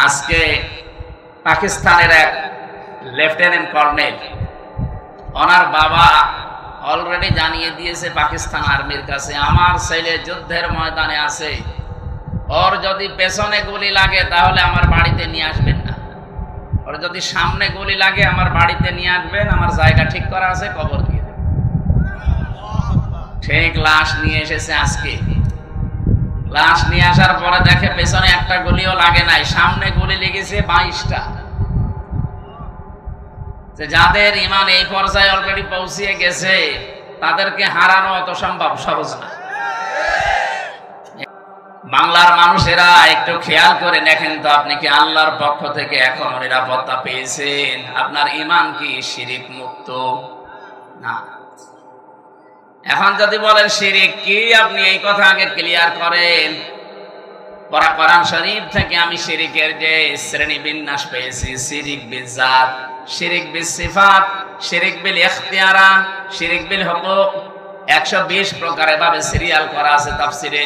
আজকে পাকিস্তানের এক লেফটেন্যান্ট কর্নেল, ওনার বাবা অলরেডি জানিয়ে দিয়েছে পাকিস্তান আর্মির কাছে, আমার ছেলে যুদ্ধের ময়দানে আছে, ওর যদি পেছনে গুলি লাগে তাহলে আমার বাড়িতে নিয়ে আসবেন না, ওর যদি সামনে গুলি লাগে আমার বাড়িতে নিয়ে আসবেন, আমার জায়গা ঠিক করা আছে, কবর দিয়ে দেবেন। ঠিক লাশ নিয়ে এসেছে আজকে। লাশ নিয়ে আসার পরে দেখে পেছনে একটা গুলিও লাগে নাই, সামনে গুলি লেগেছে 22টা। যাদের ইমান এই পর্যায়ে অলরেডি পৌঁছিয়ে গেছে তাদেরকে হারানো অত সম্ভব সহজ না। বাংলার মানুষেরা একটু খেয়াল করে দেখেন তো, আপনি কি আল্লাহর পক্ষ থেকে এখনো নিরাপত্তা পেয়েছেন? আপনার ইমান কি শিরিক মুক্ত? না। এখন যদি বলেন শিরিক কি, আপনি এই কথা আগে ক্লিয়ার করেন। কোরআন শরীফ থেকে আমি শিরিকের যে শ্রেণী বিন্যাস পেয়েছি, শিরিক বিল জাত, শিরিক বিল সিফাত, শিরিক বিল ইখতিয়ারা, শিরিক বিল হুকুক, 120 প্রকারে ভাবে সিরিয়াল করা আছে তাফসিরে।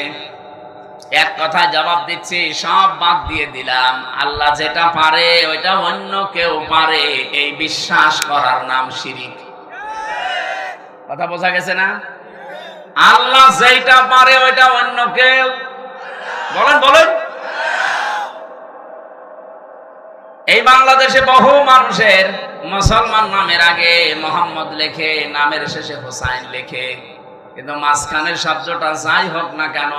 এক কথায় জবাব দিচ্ছি, সব বাদ দিয়ে দিলাম। আল্লাহ যেটা পারে ওইটা অন্য কেউ পারে, এই বিশ্বাস করার নাম শিরিক। কথা বোঝা গেছে না? আল্লাহ যেটা পারে ওইটা অন্য কেউ, বলেন বলেন। এই বাংলাদেশে বহু মানুষের মুসলমান নামের আগে মোহাম্মদ লেখে, নামের শেষে হোসাইন লেখে, কিন্তু মাঝখানের শব্দটা যাই হোক না কেন,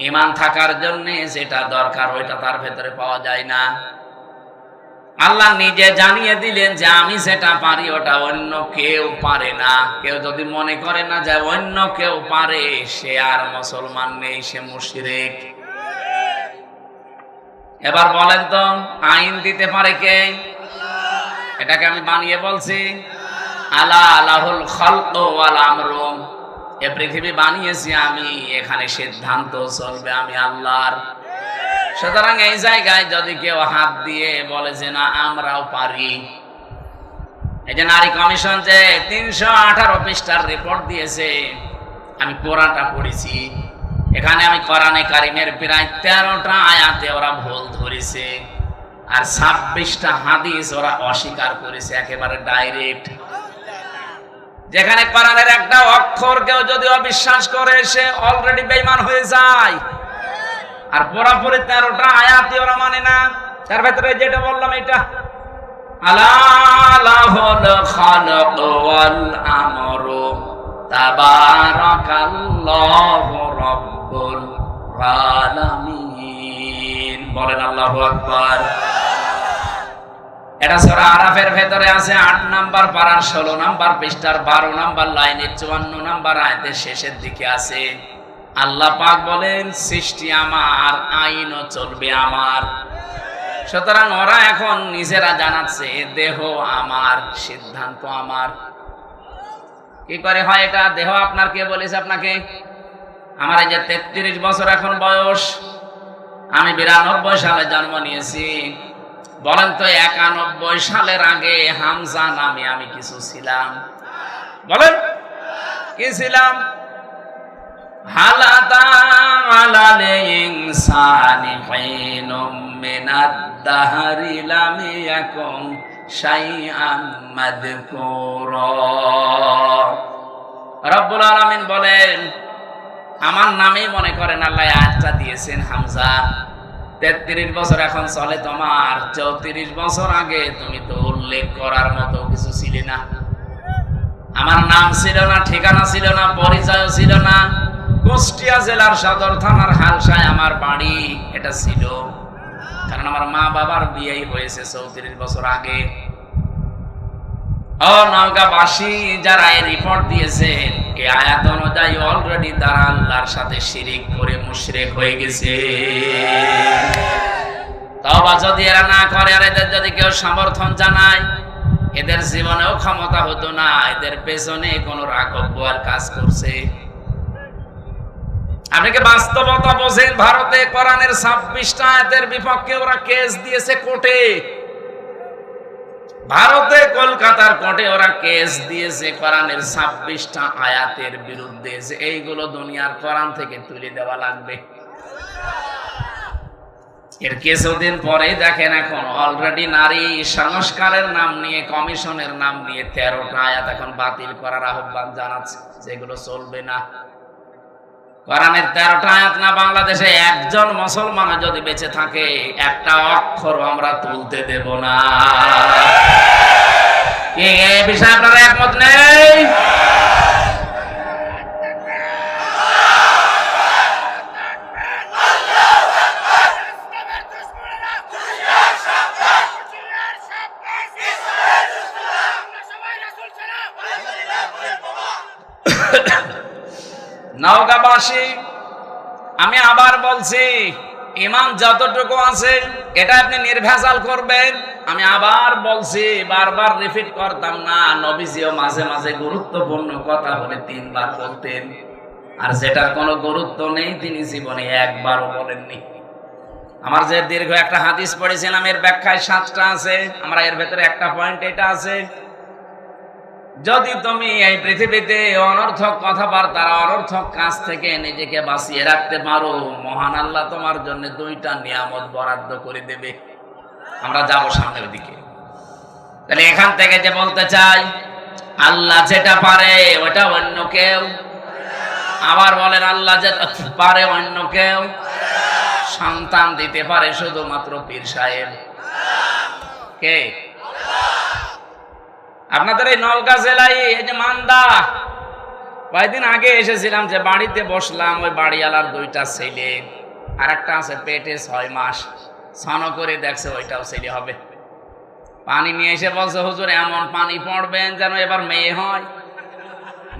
ঈমান থাকার জন্য যেটা দরকার ওইটা তার ভেতরে পাওয়া যায় না। আল্লাহ নিজে জানিয়ে দিলেন যে আমি যেটা পারি ওটা অন্য কেউ পারে না। কেউ যদি মনে করে না যে অন্য কেউ পারে, সে আর মুসলমান নেই, সে মুশরিক। এবার বলেন তো, আইন দিতে পারে কে? এটাকে আমি বানিয়ে বলছি? আলা লাহুল খালকু ওয়াল আমরু, এ পৃথিবী বানিয়েছি আমি, এখানে সিদ্ধান্ত চলবে আমি আল্লাহর। সুতরাং এই জায়গায় যদি কেউ হাত দিয়ে বলে যে না আমরাও পারি, এই যে নারী কমিশন যে 318 পৃষ্ঠার রিপোর্ট দিয়েছে, আমি কোরআনটা পড়েছি, এখানে আমি কোরআনে কারিমের প্রায় 13টা আয়াতে ওরা ভুল ধরেছে, আর 26টা হাদিস ওরা অস্বীকার করেছে একেবারে ডাইরেক্ট। যেখানে কোরআনের একটা অক্ষর কেউ যদি অবিশ্বাস করে, সে অলরেডি বেঈমান হয়ে যায়। আর পুরোপুরি 13টা আয়াতই ওরা মানে না। তার ভেতরে যেটা বললাম এটা, আলা লাহুল খালাকু ওয়াল আমরু তাবারাকাল্লাহু রাব্বুল আলামিন। বলেন আল্লাহু আকবার। এটা সূরা আরাফের ভেতরে আছে 8 নাম্বার পারার 16 নাম্বার পৃষ্ঠার 12 নাম্বার লাইনের 54 নাম্বার আয়াতের শেষের দিকে আছে। আল্লাহ পাক বলেন সৃষ্টি আমার, আইনও চলবে আমার। সুতরাং ওরা এখন নিজেরা জানাচ্ছে দেহ আমার, সিদ্ধান্ত আমার। কি করে হয় এটা? দেহ আপনার কে বলেছে আপনাকে? আমার এই যে 33 বছর এখন বয়স, আমি 92 সালে জন্ম নিয়েছি। বলেন তো 91 সালের আগে হামজা নামে আমি কিছু ছিলাম? বলেন কি ছিলাম? হালাতা আলাল ইনসানি হিনুম মিনাদ দাহরি লাম ইয়াকুন শাইআম মাযকুরা। রব্বুল আলামিন বলেন, আমার নামেই মনে করেন আল্লাহ আয়াতটা দিয়েছেন হামজা। 33 বছর এখন চলে তোমার, 34 বছর আগে তুমি তো উল্লেখ করার মতো কিছু ছিলে না। আমার নাম ছিল না, ঠিকানা ছিল না, পরিচয় ছিল না। কুষ্টিয়া জেলার সদর থানার হালসায় আমার বাড়ি, এটা ছিল। কারণ আমার মা বাবার বিয়েই হয়েছে 34 বছর আগে। ও নওগাঁবাসী যারা এই রিপোর্ট দিয়েছেন, এই আয়াত অনুযায়ী অলরেডি তারা আল্লাহর সাথে শিরিক করে মুশরিক হয়ে গেছে। তওবা যদি এরা না করে, আর এদের যদি কেউ সমর্থন জানায়, এদের জীবনেও ক্ষমতা হতো না। এদের পেছনে কোন রাঘব আর কাজ করছে। আপনি কি বাস্তবতা বোঝেন? ভারতে কোরআনের 26টা আয়াতের বিপক্ষে ওরা কেস দিয়েছে কোর্টে। ভারতে কলকাতার কোর্টে ওরা কেস দিয়েছে কোরআনের 26টা আয়াতের বিরুদ্ধে, যে এইগুলো দুনিয়ার কোরআন থেকে তুলে দেওয়া লাগবে। এর কিছুদিন পরেই দেখেন এখন অলরেডি নারী সংস্কারের নাম নিয়ে, কমিশনের নাম নিয়ে 13টা আয়াত এখন বাতিল করার আহ্বান জানাচ্ছে, যেগুলো চলবে না। কোরআনের 13টা আয়াত না বাংলাদেশে একজন মুসলমান যদি বেঁচে থাকে একটা অক্ষর আমরা তুলতে দেব না। এই বিষয়ে আপনারা একমত নেই? নওগাঁবাসী, আমি আবার বলছি, ইমান যতটুকু আছে এটা আপনি নির্ভেজাল করবেন। আমি আবার বলছি, বারবার রিপিট করতাম না, নবীজিও মাঝে মাঝে গুরুত্বপূর্ণ কথা বলে 3 বার বলতেন, আর যেটার কোনো গুরুত্ব নেই তিনি জীবনে একবারও বলেননি। আমার যে দীর্ঘ একটা হাদিস পড়েছিলাম, এর ব্যাখ্যায় 7টা আছে, আমরা এর ভেতরে একটা পয়েন্ট এটা আছে, যদি তুমি এই পৃথিবীতে অনর্থক কথাবার্তা, অনর্থক কাজ থেকে নিজেকে বাঁচিয়ে রাখতে পারো, মহান আল্লাহ তোমার জন্য 2টা নিয়ামত বরাদ্দ করে দেবে। আমরা যাব সামনের দিকে। তাহলে এখান থেকে যে বলতে চাই, আল্লাহ যেটা পারে ওটা অন্য কেউ, আবার বলেন আল্লাহ যেটা পারে অন্য কেউ, সন্তান দিতে পারে শুধুমাত্র পীর সাহেব। কে? আপনাদের এই নওগাঁ জেলায় এই যে মান্দা, কয়েকদিন আগে এসেছিলাম, যে বাড়িতে বসলাম, ওই বাড়িওয়ালার 2টা ছেলে, আর একটা আছে পেটে 6 মাস, স্নান করে দেখছে ওইটাও ছেলে হবে। পানি নিয়ে এসে বলছে, হুজুর এমন পানি পড়বেন যেন এবার মেয়ে হয়।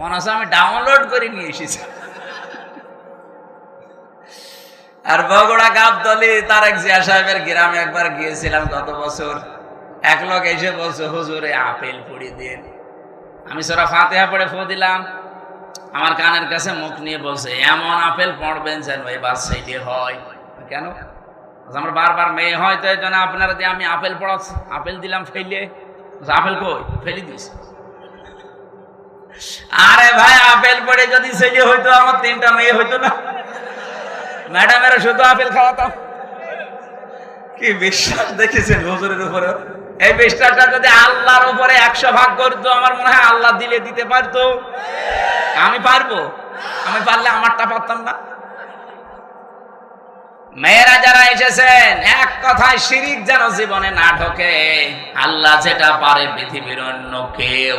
মনে হচ্ছে আমি ডাউনলোড করে নিয়ে এসেছি। আর বগুড়া গাবতলী তারেক জিয়া সাহেবের গ্রামে একবার গিয়েছিলাম গত বছর, এক লোক এসে বলছে, হুজুরে আপেল পুড়ি দিন। আমি সূরা ফাতিহা পড়ে ফু দিলাম, আমার কানের কাছে মুখ নিয়ে বলছে, এমন আপেল পড়বেন যেন এবার ছেলে হয়। কেন? আমার বারবার মেয়ে হয়, তো এই জন্য আপনারা দিয়ে আমি আপেল পড়াচ্ছি। আপেল দিলাম ফেলে, আপেল কই? ফেলে দিস। আরে ভাই, আপেল পড়ে যদি ছেলে হইতো আমার 3টা মেয়ে হইতো না? ম্যাডামেরা শুধু আপেল খাওয়াতাম। কি বিশ্বাস দেখেছেন হুজুরের উপরে? এই বিশ্বাসটা যদি আল্লাহর উপরে 100 ভাগ করতো, আমার মনে হয় আল্লাহ দিলে দিতে পারতো। আমি পারবো? আমি পারলে আমারটা পারতাম না? মেয়েরা যারা এসেছেন, এক কথায় শিরিক যেন জীবনে না ঢোকে। আল্লাহ যেটা পারে পৃথিবীর অন্য কেউ।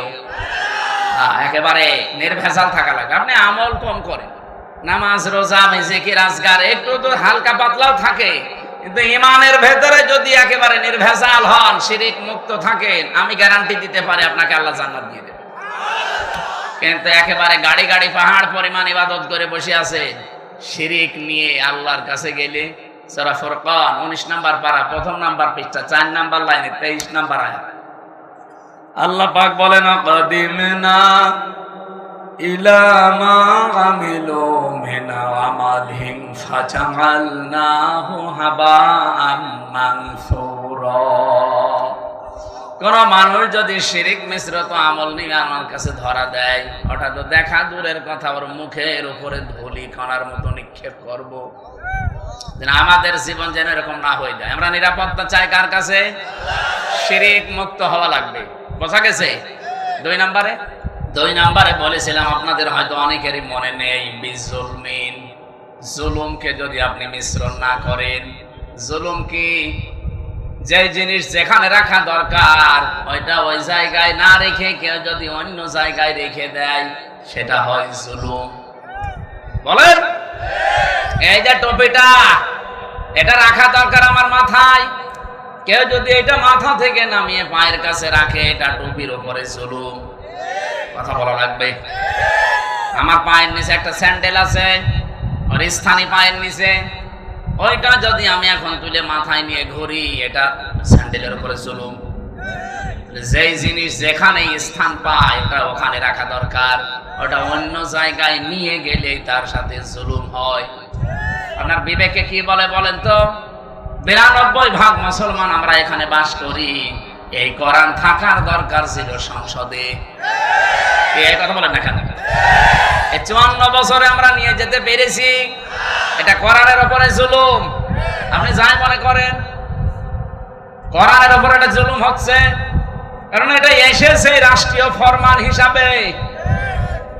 একেবারে নির্ভেজাল থাকা লাগে। আপনি আমল কম করেন, নামাজ রোজা জিকির আজকার একটু তো হালকা পাতলাও থাকে, কিন্তু ইমানের ভেতরে যদি একেবারে নির্ভেজাল হন, শিরিক মুক্ত থাকেন, আমি গ্যারান্টি দিতে পারি আপনাকে আল্লাহ জান্নাত দিয়ে দেবে। কিন্তু একেবারে গাড়ি গাড়ি পাহাড় পরিমাণ ইবাদত করে বসে আছে, শিরিক নিয়ে আল্লাহর কাছে গেলে, সূরা ফুরকান 19 নম্বর পারা 1ম নাম্বার পৃষ্ঠা 4 নম্বর লাইনে 23 নম্বর আয়াত, আল্লাহ পাক বলেন, কাদিমনা ইলা মা আমিলু মিন আমালিন ফাজাআলনাহু হাবাআম মানসুরা। কোন মানুষ যদি শিরিক মিশ্রিত আমল নিয়ে আমার কাছে ধরা দেয়, ওটা তো দেখা দূরের কথা, ওর মুখের উপরে ধুলি কণার মতো নিক্ষেপ করব। আমাদের জীবন যেন এরকম না হয়ে যায়। আমরা নিরাপত্তা চাই কার কাছে? শিরিক মুক্ত হওয়া লাগবে। বোঝা গেছে? 2 নম্বরে বলেছিলাম, আপনাদের হয়তো অনেকেরই মনে নেই, বিজুলমিন, জুলুমকে যদি আপনি মিশ্রণ না করেন। জুলুম কি? যে জিনিস যেখানে রাখা দরকার ওইটা ওই জায়গায় না রেখে কেউ যদি অন্য জায়গায় রেখে দেয়, সেটা হয় জুলুম। বলেন, এই যে টুপিটা, এটা রাখা দরকার আমার মাথায়, কেউ যদি এটা মাথা থেকে নামিয়ে পায়ের কাছে রাখে, এটা টুপির উপরে জুলুম। কথা বলা লাগবে। আমার পায়ের নিচে একটা স্যান্ডেল আছে, ওর স্থানী পায়ের নিচে, ওইটা যদি আমি এখন তুলে মাথায় নিয়ে ঘুরি, এটা স্যান্ডেলের উপরে জুলুম। যেই জিনিস যেখানে স্থান পায় ওটা ওখানে রাখা দরকার, ওটা অন্য জায়গায় নিয়ে গেলে তার সাথে জুলুম হয়। আপনার বিবেকে কি বলে বলেন তো? 92% মুসলমান আমরা এখানে বাস করি, এই কোরআন থাকার দরকার ছিল সংসদে। এই কথা বলেন না কেন? এই 54 বছরে আমরা নিয়ে যেতে পেরেছি, এটা কোরআনের উপরে জুলুম। আপনি যাই মনে করেন, কোরআনের উপর একটা জুলুম হচ্ছে, কারণ এটা এসেছে রাষ্ট্রীয় ফরমান হিসাবে।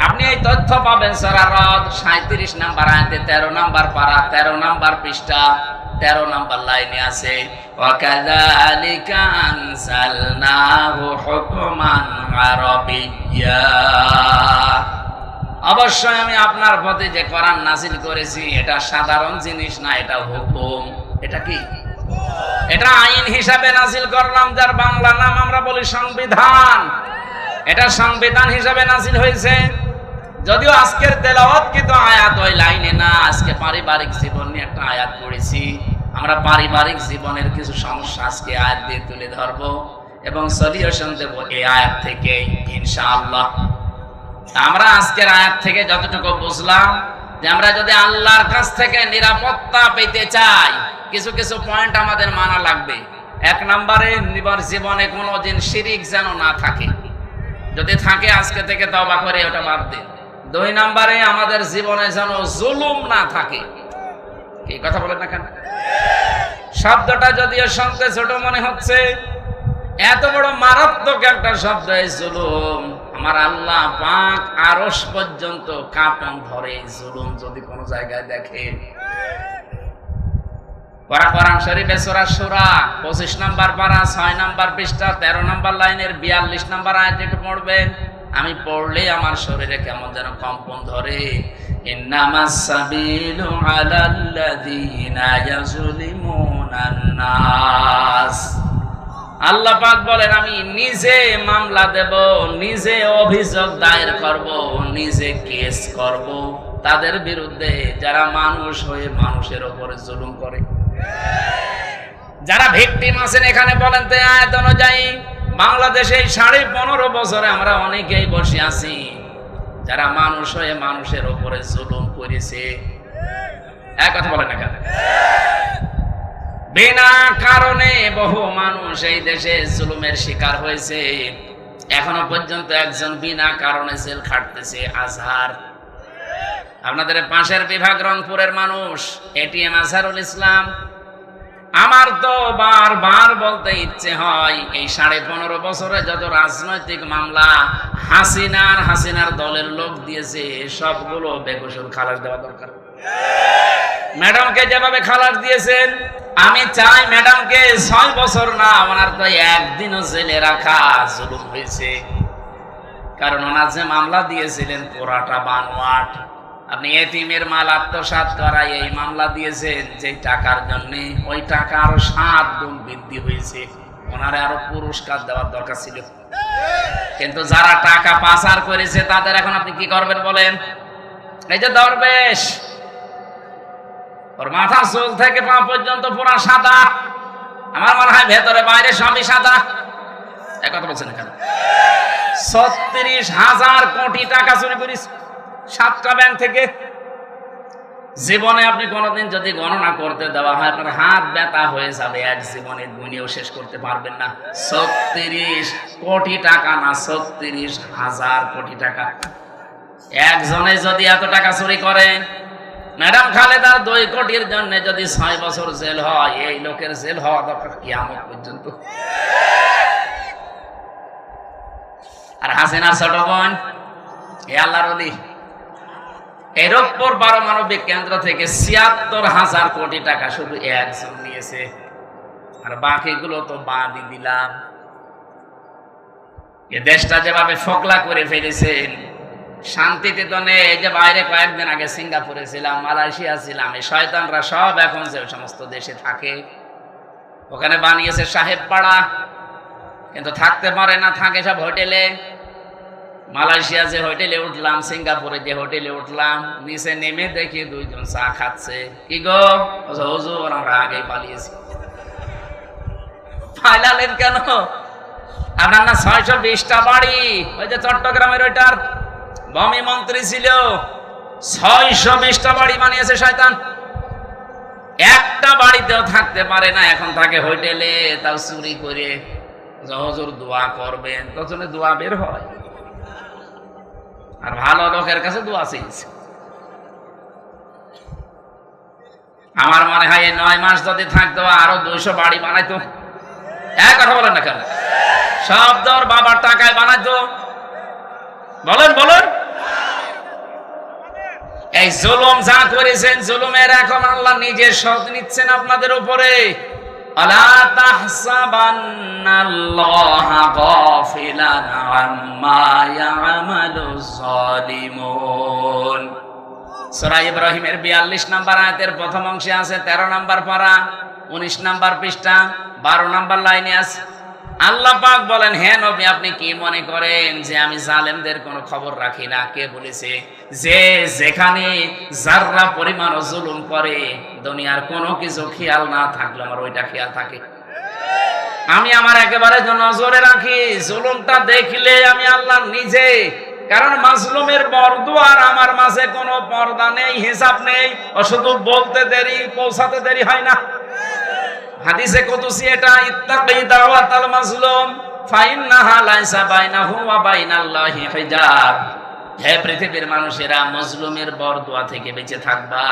আপনি এই তথ্য পাবেন সূরা রদ 37 নম্বর আয়াতে 13 নম্বর পারা 13 নম্বর পৃষ্ঠা 13 নম্বর লাইনে আছে, ওয়া কাযালিকা আনসালনাহু হুকমান আরাবিয়্যা। অবশ্যই আমি আপনার প্রতি যে কোরআন নাযিল করেছি এটা সাধারণ জিনিস না, এটা হুকুম। এটা কি? এটা আইন হিসাবে নাযিল করলাম, যার বাংলা নাম আমরা বলি সংবিধান। এটা সংবিধান হিসাবে নাযিল হয়েছে। যদিও আজকের তেলাওয়াত কিন্তু আয়াত ওই লাইনে না, আজকে পারিবারিক জীবন নিয়ে একটা আয়াত পড়েছি। আমরা পারিবারিক জীবনের কিছু সমস্যা আজকে আয়াত দিয়ে তুলে ধরবো এবং সলিউশন দেব এই আয়াত থেকে ইনশাআল্লাহ। আমরা আজকের আয়াত থেকে যতটুকু বুঝলাম যে আমরা যদি আল্লাহর কাছ থেকে নিরাপত্তা পেতে চাই, কিছু কিছু পয়েন্ট আমাদের মানা লাগবে। 1 নম্বরে নিবার জীবনে কোনো দিন শিরিক যেন না থাকে, যদি থাকে আজকে থেকে তওবা করে ওটা বাদ দিন। 2 নম্বরে আমাদের জীবনে যেন জুলুম না থাকে। কি কথা বলেন না কেন? শব্দটা যদিও শুনতে ছোট মনে হচ্ছে, এত বড় মারাত্মক একটা শব্দ এই জুলুম। আমার আল্লাহ পাক আরশ পর্যন্ত কাঁপন ধরে জুলুম যদি কোনো জায়গায় দেখে। কোরআন শরীফে সূরা সূরা 25 নম্বর পারা 6 নম্বর পৃষ্ঠা 13 নম্বর লাইনের 42 নম্বর আয়াত একটু পড়বেন। আমি পড়লে আমার শরীরে কেমন যেন কম্পন ধরে। ইন্নামাস সাবিলু আলাল্লাযীনা ইয়াজলিমুনান নাস। আল্লাহ পাক বলেন আমি নিজে মামলা দেব, নিজে অভিযোগ দায়ের করব, নিজে কেস করব তাদের বিরুদ্ধে যারা মানুষ হয়ে মানুষের উপরে জুলুম করে। যারা ভিকটিম আছেন এখানে বলেন তো আয়াত অনুযায়ী বাংলাদেশে 15.5 বছরে আমরা অনেকেই বসে আছি যারা মানুষ হয়ে মানুষের উপরে জুলুম করেছে। এক কথা বলেন না কেন? বিনা কারণে বহু মানুষ এই দেশে জুলুমের শিকার হয়েছে। এখনো পর্যন্ত একজন বিনা কারণে জেল খাটতেছে, আজহার। আপনাদের পাশের বিভাগ রংপুরের মানুষ এটিএম আজহারুল ইসলাম। আমার তো বারবার বলতে ইচ্ছে হয় এই 15.5 বছরে যত রাজনৈতিক মামলা হাসিনার দলের লোক দিয়েছে সবগুলো বেকসুর খালাস দেওয়া দরকার। ম্যাডামকে যেভাবে খালাস দিয়েছেন, আমি চাই ম্যাডামকে 6 বছর না, ওনার তো একদিনও জেলে রাখা জুলুম হয়েছে। কারণ ওনার যে মামলা দিয়েছিলেন পুরাটা বানোয়াট। আপনি এতিমের মাল আত্মসাৎ করায় এই মামলা দিয়েছেন যে টাকার জন্য, ওই টাকা আরো 7 গুণ বৃদ্ধি হয়েছে। ওনারে আরো পুরস্কার দেওয়ার দরকার ছিল। কিন্তু যারা টাকা পাচার করেছে তাদের এখন আপনি কি করবেন বলেন? এই যে দরবেশ, ওর মাথার চুল থেকে পা পর্যন্ত পুরা সাদা, আমার মনে হয় ভেতরে বাইরে সবই সাদা। এক কথা বলছেন কেন? 36,000 কোটি টাকা চুরি করিস 7টা ব্যাংক থেকে। জীবনে আপনি কোনোদিন যদি গণনা করতে দেওয়া হয় আপনার হাত ব্যথা হয়ে যাবে, এক জীবনে গুণেও শেষ করতে পারবেন না। 36 কোটি টাকা না, 36,000 কোটি টাকা। একজনে যদি এত টাকা চুরি করে, ম্যাডাম খালেদার 2 কোটির জন্য যদি 6 বছর জেল হয়, এই লোকের জেল হওয়া দরকার কিয়ামত পর্যন্ত। আর হাসিনার ছোট বোন এ আল্লাহর ওলি, এরপর পারমাণবিক কেন্দ্র থেকে 76,000 কোটি টাকা শুধু একজন নিয়েছে, আর বাকিগুলো তো বাদই দিলাম। এ দেশটা যেভাবে ফোকলা করে ফেলেছেন, শান্তিতে তো নেই। এই যে বাইরে কয়েকদিন আগে সিঙ্গাপুরে ছিলাম, মালয়েশিয়া ছিলাম, এই শয়তানরা সব এখন যে সমস্ত দেশে থাকে ওখানে বানিয়েছে সাহেব পাড়া, কিন্তু থাকতে পারে না, থাকে সব হোটেলে। মালয়েশিয়া যে হোটেলে উঠলাম, সিঙ্গাপুরে যে হোটেলে উঠলাম, নিচে নেমে দেখি 2 জন চা খাচ্ছে। কি গো হুজুর, আমরা আগেই পালিয়েছি। পালালেন কেন? আপনার না 620টা বাড়ি, ওই যে চট্টগ্রামের ওইটার ভূমি মন্ত্রী ছিল, 620টা বাড়ি বানিয়েছে শয়তান। একটা বাড়িতেও থাকতে পারে না, এখন থাকে হোটেলে, তাও চুরি করে। হুজুর দোয়া করবেন, তখন দোয়া বের হয়, আর ভালো লোকের কাছে দোয়া চেয়েছে। আমার মনে হয় এই 9 মাস যদি থাকতো আরো 200 বাড়ি বানাইতো। এক কথা বলেন না কেন? সব দর বাবার টাকায় বানাইতো। বলেন বলেন। এই জুলুম যা করেছেন, জুলুমের এখন আল্লাহ নিজে শোধ নিচ্ছেন আপনাদের উপরে। আলা তাহসাবান্নাল্লাহা গাফিলান আম্মা ইয়ামালুজ জালিমুন। সূরা ইব্রাহিমের 42 নম্বর আয়াতের প্রথম অংশে আছে 13 নম্বর পারা 19 নম্বর পৃষ্ঠা 12 নম্বর লাইনে আছে। আল্লাহ পাক বলেন, হে নবী, আপনি কি মনে করেন যে আমি জালেমদের কোনো খবর রাখি না? কে বলেছে? যে যেখানে যাররা পরিমাণ জুলুম করে দুনিয়ার কোনো কিছু খেয়াল না থাকলে আমার ওইটা খেয়াল থাকে। আমি আমার একেবারে নজরে রাখি। জুলুমটা দেখলে আমি আল্লাহ নিজে, কারণ মাজলুমের বরদুয়ার আমার মাঝে কোনো পর্দা নেই, হিসাব নেই। ও শুধু বলতে দেরি, পৌঁছাতে দেরি হয় না। হাদিসে কুদসি এটা, ইত্তাকি দাওয়াতাল মাজলুম ফাইন্নাহা লাইসা বাইনাহু ওয়া বাইনাল্লাহি হিজাব। হে পৃথিবীর মানুষেরা, মাজলুমের বরদুয়া থেকে বেঁচে থাকবা,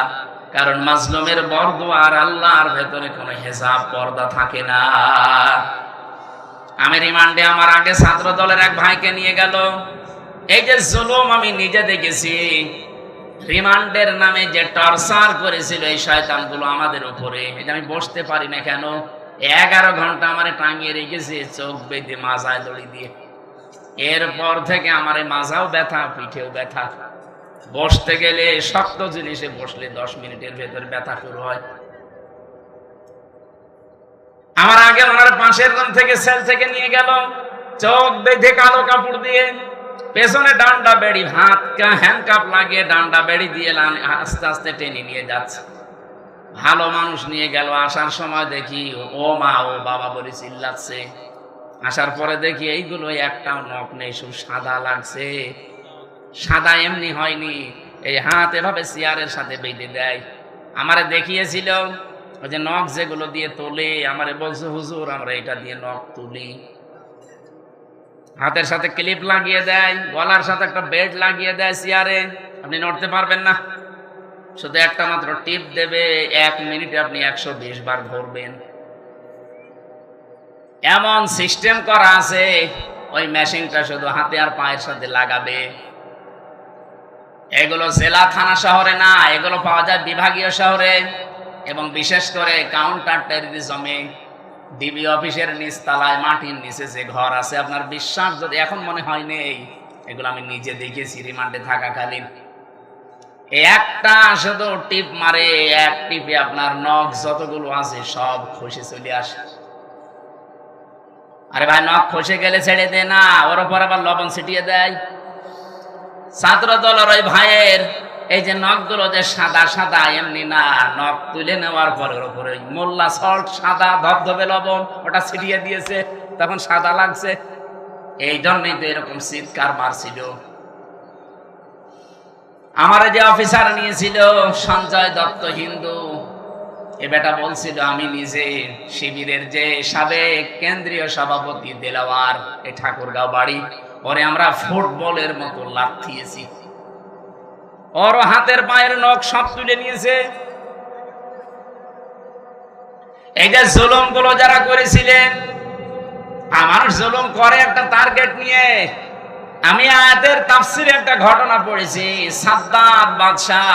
কারণ মাজলুমের বরদুয়া আর আল্লাহর ভেতরে কোনো হিসাব পর্দা থাকে না। আমি রিমান্ডে আমার আগে ছাত্র দলের এক ভাইকে নিয়ে গেল। এই যে জুলুম আমি নিজে দেখেছি, রিমান্ডের নামে যে টর্চার করেছিল এই শয়তানগুলো আমাদের উপরে, এটা আমি বসতে পারি না কেন? 11 ঘন্টা আমারে টাঙিয়ে রেখেছে চোখ বেঁধে মাজায় দড়ি দিয়ে। এরপর থেকে আমার এই মাজাও ব্যথা, পিঠেও ব্যথা। বসতে গেলে শক্ত জিনিসে বসলে 10 মিনিটের ভেতর ব্যথা শুরু হয়। আমার আগে ওনার পাশের রুম থেকে সেল থেকে নিয়ে গেল, চোখ বেঁধে কালো কাপড় দিয়ে, পেছনে ডান্ডা বেড়ি, হাত হ্যান্ডকাপ লাগিয়ে ডান্ডা বেড়ি দিয়ে আস্তে আস্তে টেনে নিয়ে যাচ্ছে। ভালো মানুষ নিয়ে গেল। আসার সময় দেখি ও মা ও বাবা বলে চিল্লাচ্ছে। আসার পরে দেখি এইগুলো একটাও নখ নেই, সব সাদা লাগছে। সাদা এমনি হয়নি, এই হাত এভাবে চেয়ারের সাথে বেঁধে দেয়। আমারে দেখিয়েছিল ওই যে নখ যেগুলো দিয়ে তোলে, আমারে বলছে হুজুর আমরা এটা দিয়ে নখ তুলি। হাতের সাথে ক্লিপ লাগিয়ে দেয়, গলার সাথে একটা বেল্ট লাগিয়ে দেয় চেয়ারে, আপনি নড়তে পারবেন না। শুধু একটা মাত্র টিপ দেবে, 1 মিনিটে আপনি 120 বার ঘুরবেন। এমন সিস্টেম করা আছে, ওই মেশিনটা শুধু হাতে আর পায়ের সাথে লাগাবে। এগুলো জেলা থানা শহরে না, এগুলো পাওয়া যায় বিভাগীয় শহরে, এবং বিশেষ করে কাউন্টার টেররিজমে ডিবি অফিসের নিচতলায় মাটির নিচে যে ঘর আছে, আপনার বিশ্বাস যদি এখন মনে হয় নেই, এগুলো আমি নিজে দেখেছি রিমান্ডে থাকাকালীন। একটা শুধু টিপ মারে, এক টিপে আপনার নখ যতগুলো আছে সব খসে চলে আসে। আরে ভাই, নখ খসে গেলে ছেড়ে দে না, ওর উপর আবার লবণ ছিটিয়ে দেয়। ছাত্র দলের ওই ভাইয়ের এই যে নখগুলো যে সাদা সাদা এমনি না, নখ তুলে নেওয়ার পরে উপরে মোল্লা সল্ট সাদা ধবধবে লবণ ওটা ছিটিয়ে দিয়েছে, তখন সাদা লাগছে। এই জন্যই তো এরকম চিৎকার মারছিল। আমার যে অফিসার নিয়েছিল সঞ্জয় দত্ত হিন্দু, এ বেটা বলছিল আমি নিজে শিবিরের যে সাবেক কেন্দ্রীয় সভাপতি দেলাওয়ার, এই ঠাকুরগাঁও বাড়ি, ওরে আমরা ফুটবলের মতো লাথিয়েছি। ওর হাতের পায়ের নখ সব তুলে নিয়েছে। এই যে জুলুম গুলো যারা করেছিলেন, আমার জুলুম করে একটা টার্গেট নিয়ে। আমি আয়াতের তাফসিরে একটা ঘটনা পড়েছি, সাদ্দাত বাদশাহ,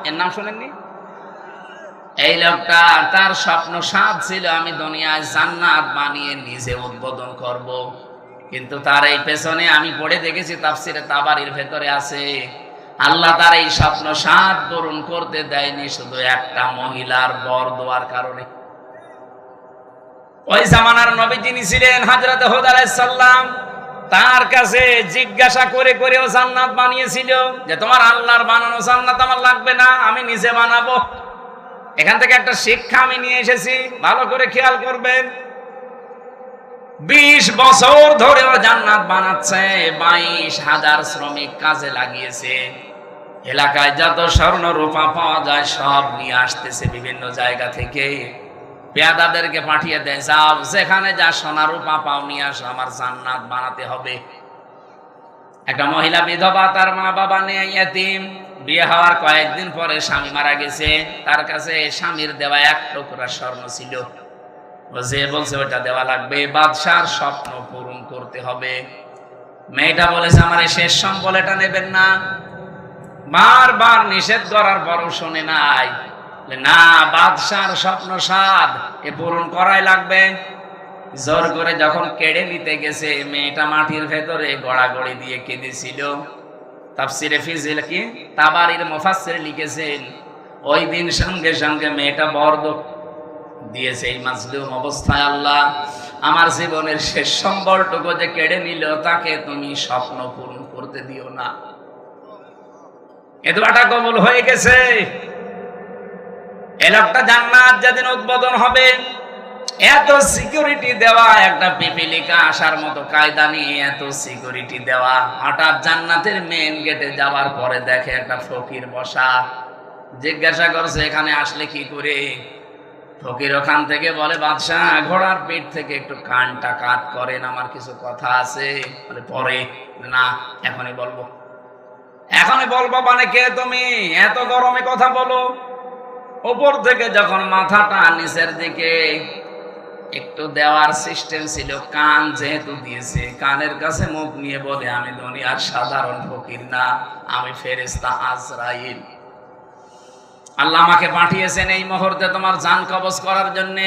এর নাম শুনেননি? এই লোকটা, তার স্বপ্ন সাদ ছিল আমি দুনিয়ায় জান্নাত বানিয়ে নিজে উদ্বোধন করব, কিন্তু তার এই পেছনে আমি পড়ে দেখেছি তাফসিরে তাবারির ভেতরে আছে, আল্লাহ তার এই স্বপ্ন সাদ পূরণ করতে দেয়নি শুধু একটা মহিলার বর দেওয়ার কারণে। ওই জামানার নবী যিনি ছিলেন হযরত হুদ আলাইহিস সালাম, তার কাছে জিজ্ঞাসা করে করেও জান্নাত বানিয়েছিল যে তোমার আল্লাহর বানানো জান্নাত আমার লাগবে না, আমি নিজে বানাবো। এখান থেকে একটা শিক্ষা আমি নিয়ে এসেছি, ভালো করে খেয়াল করবেন। 20 বছর ধরে ও জান্নাত বানাচ্ছে, 22,000 শ্রমিক কাজে লাগিয়েছে। এলাকায় যত স্বর্ণ রূপা পাওয়া যায় সব নিয়ে আসতেছে বিভিন্ন জায়গা থেকে, পেয়াদাদেরকে পাঠিয়ে দেয়, যাও যেখানে যা সোনা রূপা পাও নিয়ে আসো, আমার জান্নাত বানাতে হবে। একটা মহিলা বিধবা, তার মা বাবা নেই, ইতিম, বিয়ে হওয়ার কয়েকদিন পরে স্বামী মারা গেছে, তার কাছে স্বামীর দেওয়া 1 টুকরা স্বর্ণ ছিল। ও যে বলছে ওটা দেওয়া লাগবে, বাদশার স্বপ্ন পূরণ করতে হবে। মেয়েটা বলেছে আমার এই শেষ সম্বল এটা নেবেন না। বারবার নিষেধ করার পরও শোনে নাই। না, বাদশার স্বপ্ন সাদ এ পূরণ করাই লাগবে। জোর করে যখন কেড়ে নিতে গেছে, মেয়েটা মাটির ভেতরে গড়াগড়ি দিয়ে কেঁদেছিল। তাফসিরে ফিজিল কি তাবারির মুফাসসির লিখেছেন, ওই দিন সঙ্গে সঙ্গে মেয়েটা বর্দ দিয়েছে, এই মাজলুম অবস্থায় আল্লাহ আমার জীবনের শেষ সম্বলটুকু যে কেড়ে নিল, তাকে তুমি স্বপ্ন পূরণ করতে দিও না। এ দোয়াটা কবুল হয়ে গেছে। এই লোকটা জান্নাত যেদিন উদ্বোধন হবে, এত সিকিউরিটি দেওয়া, একটা পিপিলিকা আসার মতো কায়দা নিয়ে এত সিকিউরিটি দেওয়া, হঠাৎ জান্নাতের মেন গেটে যাওয়ার পরে দেখে একটা ফকির বসা। জিজ্ঞাসা করছে এখানে আসলে কি করে? ফকির ওখান থেকে বলে, বাদশাহ ঘোড়ার পিঠ থেকে একটু কানটা কাট করেন, আমার কিছু কথা আছে। বলে পরে না, এখনই বলবো। এখনই বলবো মানে কে তুমি? এত গরমে কথা বলো। উপর থেকে যখন মাথাটা নিচের দিকে একটু দেওয়ার সিস্টেম ছিল, কান যেহেতু দিয়েছে, কানের কাছে মুখ নিয়ে বলে, আমি দুনিয়ার সাধারণ ফকির না, আমি ফেরেশতা আজরাইল। আল্লাহ আমাকে পাঠিয়েছেন এই মুহূর্তে তোমার জান কবজ করার জন্য।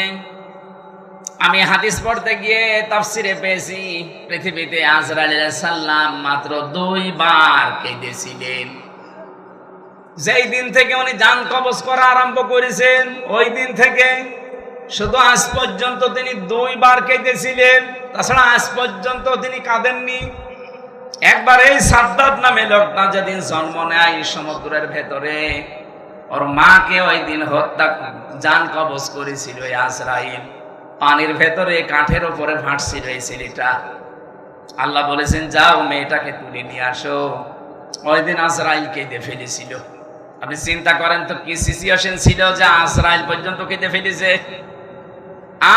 আমি হাদিস পড়তে গিয়ে তাফসিরে পেয়েছি, পৃথিবীতে আজরাইল আলাইহিস সালাম মাত্র 2 বার কেঁদেছিলেন। যেই দিন থেকে উনি জান কবজ করা আরম্ভ করেছেন, ওই দিন থেকে শুধু আজ পর্যন্ত তিনি 2 বার কেঁদেছিলেন। তাছাড়া আজ পর্যন্ত তিনি কাঁদেননি। একবার এই সাদ্দাত নামে লোকটা যেদিন জন্ম নেয় সমুদ্রের ভেতরে, ওর মাকে ওই দিন হত্যা জান কবজ করেছিল এই আজরাইল। পানির ভেতরে কাঠের উপরে ভাসছিল এই ছেলেটা। আল্লাহ বলেছেন যাও মেয়েটাকে তুলে নিয়ে আসো। ওই দিন আজরাইল কেঁদে ফেলেছিল। আপনি চিন্তা করেন তো কি সিচুয়েশন ছিল যে আজরাইল পর্যন্ত কেঁদে ফেলেছে।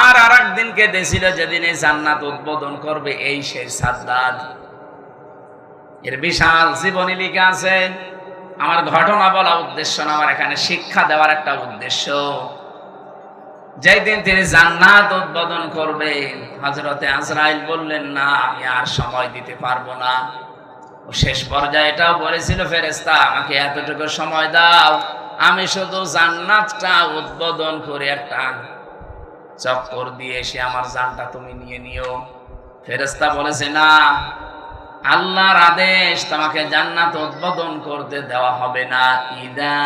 আর একদিন কেঁদেছিল যেদিন এই জান্নাত উদ্বোধন করবে এই সেই সাদ্দাত। এর বিশাল জীবনী লিখা আছে। আমার ঘটনা বলা উদ্দেশ্য না, আমার এখানে শিক্ষা দেওয়ার একটা উদ্দেশ্য। যেই দিন তিনি জান্নাত উদ্বোধন করবেন, হযরতে আজরাইল বললেন না আমি আর সময় দিতে পারবো না। ও শেষ পর্যায়ে এটাও বলেছিল, ফেরেশতা আমাকে এতটুকু সময় দাও, আমি শুধু জান্নাতটা উদ্বোধন করে একটা চক্কর দিয়ে এসে আমার জানটা তুমি নিয়ে নিও। ফেরেশতা বলেছে না, আল্লাহর আদেশ, তোমাকে জান্নাত উদ্বোধন করতে দেওয়া হবে না। ইদা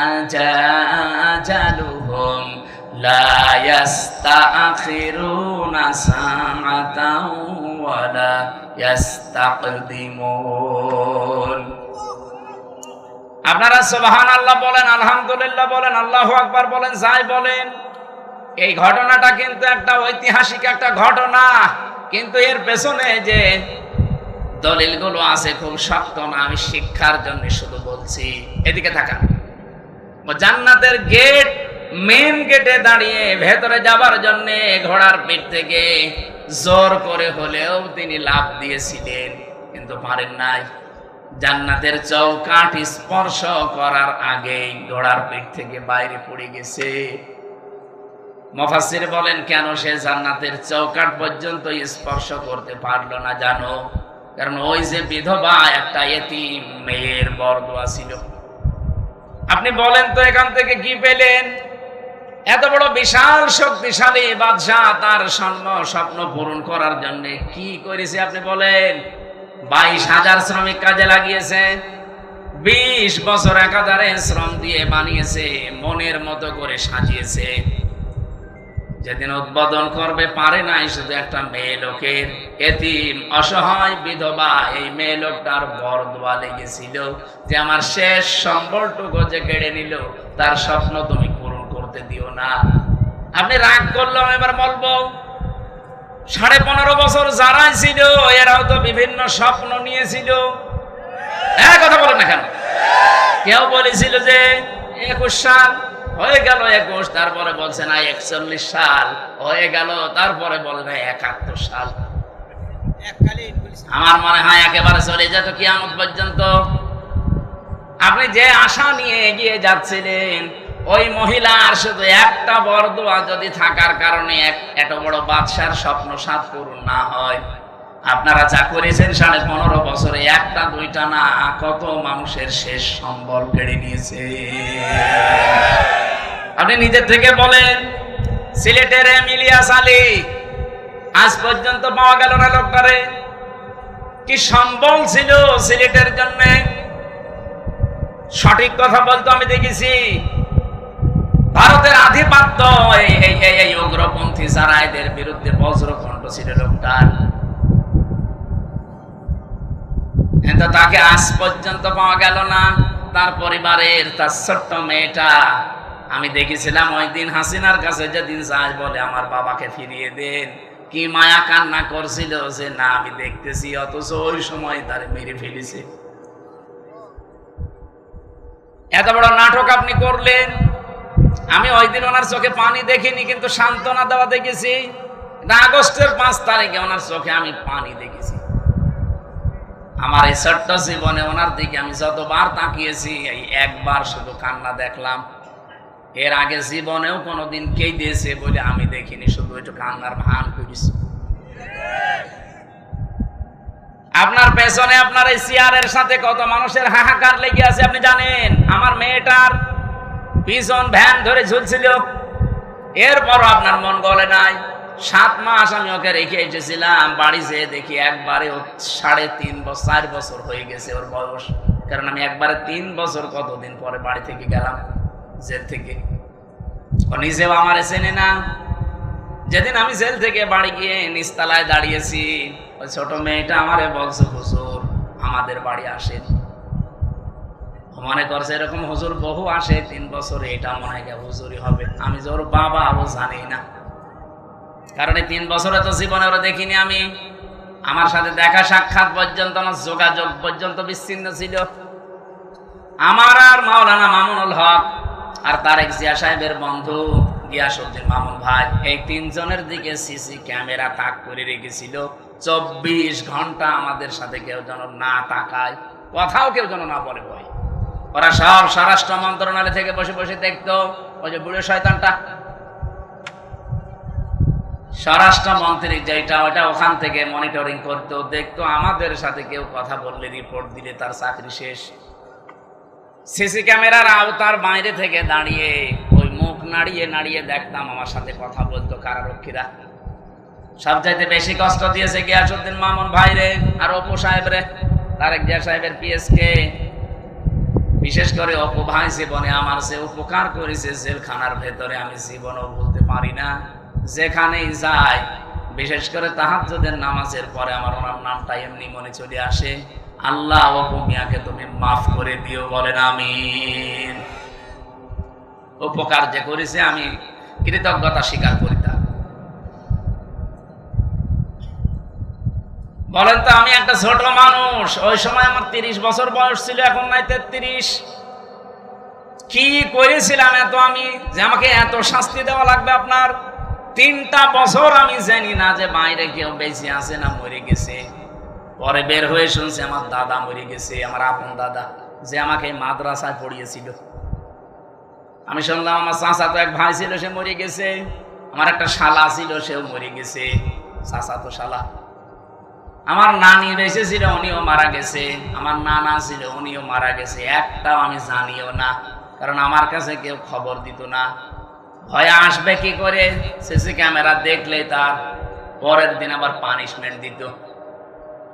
জাজালুহুম লা ইস্তাখিরুনা সাআতাও ওয়া লা ইস্তাকদিমুন। আপনারা সুবহানাল্লাহ বলেন, আলহামদুলিল্লাহ বলেন, আল্লাহু আকবার বলেন, যাই বলেন। এই ঘটনাটা কিন্তু একটা ঐতিহাসিক একটা ঘটনা, কিন্তু এর পেছনে যে দলিলগুলো আছে খুব শক্ত না। আমি শিক্ষার জন্য শুধু বলছি। এদিকে থাকা জান্নাতের গেট, মেন গেটে দাঁড়িয়ে ভেতরে যাবার জন্য ঘোড়ার পিঠ থেকে জোর করে হলেও তিনি লাফ দিয়েছিলেন, কিন্তু পারেন নাই। জান্নাতের চৌকাঠ স্পর্শ করার আগেই ঘোড়ার পিঠ থেকে বাইরে পড়ে গেছে। মুফাসসির বলেন কেন সে জান্নাতের চৌকাঠ পর্যন্ত স্পর্শ করতে পারলো না জানো? কারণ ওই যে বিধবা একটা এতিম মেয়ের বরদোয়া ছিল। আপনি বলেন তো এখান থেকে কি পেলেন? এত বড় বিশাল শক্তিশালী বাদশাহ তার স্বপ্ন পূরণ করার জন্য কি করেছে আপনি বলেন? 22,000 শ্রমিক কাজে লাগিয়েছে, 20 বছর একাধারে শ্রম দিয়ে বানিয়েছে, মনের মতো করে সাজিয়েছে। যেদিন উদ্বোধন করবে পারে নাই শুধু একটা মেয়ে লোকের, এতিম অসহায় বিধবা এই মেয়ে লোকটার বরদোয়া লেগেছিল যে আমার শেষ সম্বলটুকু যে কেড়ে নিল, তার স্বপ্ন তুমি পূরণ করতে দিও না। আপনি রাগ করলাম, এবার বলবো 15.5 বছর যারা ছিল এরাও তো বিভিন্ন স্বপ্ন নিয়েছিল। কথা বলেন না কেন? কেউ বলেছিল যে 21 সাল হয়ে গেল, 21, তারপরে বলছে না 41 সাল হয়ে গেল, তারপরে বলে না 71 সাল। আমার মনে হয় একেবারে চলে যেত কিয়ামত পর্যন্ত। আপনি যে আশা নিয়ে এগিয়ে যাচ্ছিলেন, ওই মহিলার শুধু একটা বরদোয়া যদি থাকার কারণে এত বড় বাদশার স্বপ্ন সাত পূরণ না হয়, আপনারা যা করেছেন 15.5 বছরে একটা দুইটা না, কত মানুষের শেষ সম্বল কেড়ে নিয়েছে। আপনি নিজের থেকে বলেন, সিলেটের ইলিয়াস আলী আজ পর্যন্ত পাওয়া গেল না। লোকটারে কি সম্বল ছিল সিলেটের জন্য, সঠিক কথা বলতো আমি দেখেছি। ভারতের আধিপত্য এই উগ্রপন্থী যারা, এদের বিরুদ্ধে বজ্রকণ্ঠ ছিল লোকটার, কিন্তু তাকে আজ পর্যন্ত পাওয়া গেল না। তার পরিবারের তার ছোট্ট মেয়েটা, আমি দেখেছিলাম ওই দিন হাসিনার কাছে যেদিন যায় বলে আমার বাবাকে ফিরিয়ে দেন, কি মায়া কান্না করছিল যে না আমি দেখতেছি, অথচ ওই সময় তার মেরে ফেলেছে। এত বড় নাটক আপনি করলেন। আমি ওই দিন ওনার চোখে পানি দেখিনি, কিন্তু সান্ত্বনা দেওয়া দেখেছি। আগস্টের 5 তারিখে ওনার চোখে আমি পানি দেখেছি। আমার এই ছোট্ট জীবনে ওনার দিকে আমি যতবার তাকিয়েছি, এই একবার শুধু কান্না দেখলাম। এর আগে জীবনেও কোনোদিন কে দিয়েছে বলে আমি দেখিনি, শুধু একটু কান্নার ভান করেছি। আপনার পেছনে আপনার এই চেয়ারের সাথে কত মানুষের হাহাকার লেগে আছে আপনি জানেন। আমার মেয়েটার পিছন ভ্যান ধরে ঝুলছিল, এরপরও আপনার মন গলে নাই। 7 মাস আমি ওকে রেখে এসেছিলাম, বাড়ি যেয়ে দেখি একবারে 3.5 বছর হয়ে গেছে ওর বয়স। কারণ আমি একবারে 3 বছর কতদিন পরে বাড়ি থেকে গেলাম জেল থেকে। ও নিজেও আমার চেনে না। যেদিন আমি জেল থেকে বাড়ি গিয়ে নিচতলায় দাঁড়িয়েছি, ওই ছোট মেয়েটা আমারে বলছে, হুজুর আমাদের বাড়ি আসেন। মনে করছে এরকম হুজুর বহু আসে 3 বছরে, এটা মনে হয় হুজুরই হবে। আমি যে ওর বাবা ও জানি না, কারণ এই 3 বছরে তো জীবনে ওরা দেখিনি আমি। আমার সাথে দেখা সাক্ষাৎ পর্যন্ত, আমার যোগাযোগ পর্যন্ত বিচ্ছিন্ন ছিল। আমার আর মাওলানা মামুনুল হক আর তারেক জিয়া সাহেবের বন্ধু গিয়াসউদ্দিন মামুন ভাই, এই 3 জনের দিকে সিসি ক্যামেরা তাক করে রেখেছিল। 24 ঘন্টা আমাদের সাথে কেউ যেন না তাকায়, কথাও কেউ যেন না বলে। ভয় ওরা সব স্বরাষ্ট্র মন্ত্রণালয় থেকে বসে বসে দেখতো। ওই যে বুড়ো শয়তানটা স্বরাষ্ট্রমন্ত্রী যেটা, ওটা ওখান থেকে মনিটরিং করতো, দেখতো আমাদের সাথে কেউ কথা বললে, রিপোর্ট দিলে তার চাকরি শেষ। সিসি ক্যামেরার আওতার বাইরে থেকে দাঁড়িয়ে ওই মুখ নাড়িয়ে নাড়িয়ে দেখতাম আমার সাথে কথা বলতো কারারক্ষীরা। সবচাইতে বেশি কষ্ট দিয়েছে গিয়াসউদ্দিন মামুন ভাইরে আর অপু সাহেবরে, তারেক জিয়া সাহেবের পিএসকে। বিশেষ করে অপু ভাই জীবনে আমার যে উপকার করেছে জেলখানার ভেতরে, আমি জীবনও বলতে পারি না। যেখানেই যাই, বিশেষ করে তাহাজ্জুদের নামাজের পরে আমার ওনার নামটা এমনি মনে চলে আসে, আল্লাহ অপু মিয়াকে তুমি মাফ করে দিও, বলেন আমিন। উপকার যে করেছে আমি কৃতজ্ঞতা স্বীকার করি। তা বলেন তো, আমি একটা ছোট মানুষ, ওই সময় আমার 30 বছর বয়স ছিল, এখন নাই 33। কি করেছিলাম এত আমি, যে আমাকে এত শাস্তি দেওয়া লাগবে আপনার? 3টা বছর আমি জানি না যে বাইরে কেউ বেঁচে আছে না মরে গেছে। পরে বের হয়ে শুনছি আমার দাদা মরে গেছে, আমার আপন দাদা, যে আমাকে মাদ্রাসায় পড়িয়েছিল। আমি শুনলাম আমার চাচাতো এক ভাই ছিল, সে মরে গেছে। আমার একটা শালা ছিল, সেও মরে গেছে, চাচাতো শালা। আমার নানি বেঁচে ছিল, উনিও মারা গেছে। আমার নানা ছিল, উনিও মারা গেছে। একটাও আমি জানিও না, কারণ আমার কাছে কেউ খবর দিত না। ভয় আসবে কি করে? সিসি ক্যামেরা দেখলে তার পরের দিন আবার পানিশমেন্ট দিত।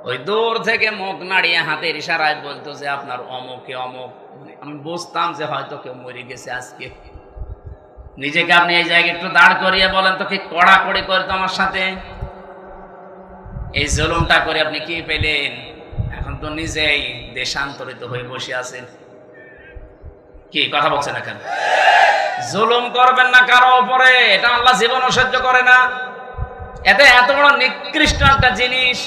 ওই দূর থেকে মুখ নাড়িয়ে হাতের ইশারায় বলতো যে আপনার অমুকে অমুক। আমি বুঝতাম যে হয়তো কেউ মরে গেছে আজকে। নিজেকে আপনি এই জায়গায় একটু দাঁড় করিয়ে বলেন তো, কি কড়াকড়ি করতো আমার সাথে। এই জুলুমটা করে আপনি কি পেলেন? এখন তো নিজেই দেশান্তরিত হয়ে বসে আছেন। কি কথা বলছেন এখন? জুলুম করবেন না কারো উপরে, এটা আল্লাহ জীবনও সহ্য করে না। এতে এত বড় নিকৃষ্ট একটা জিনিস,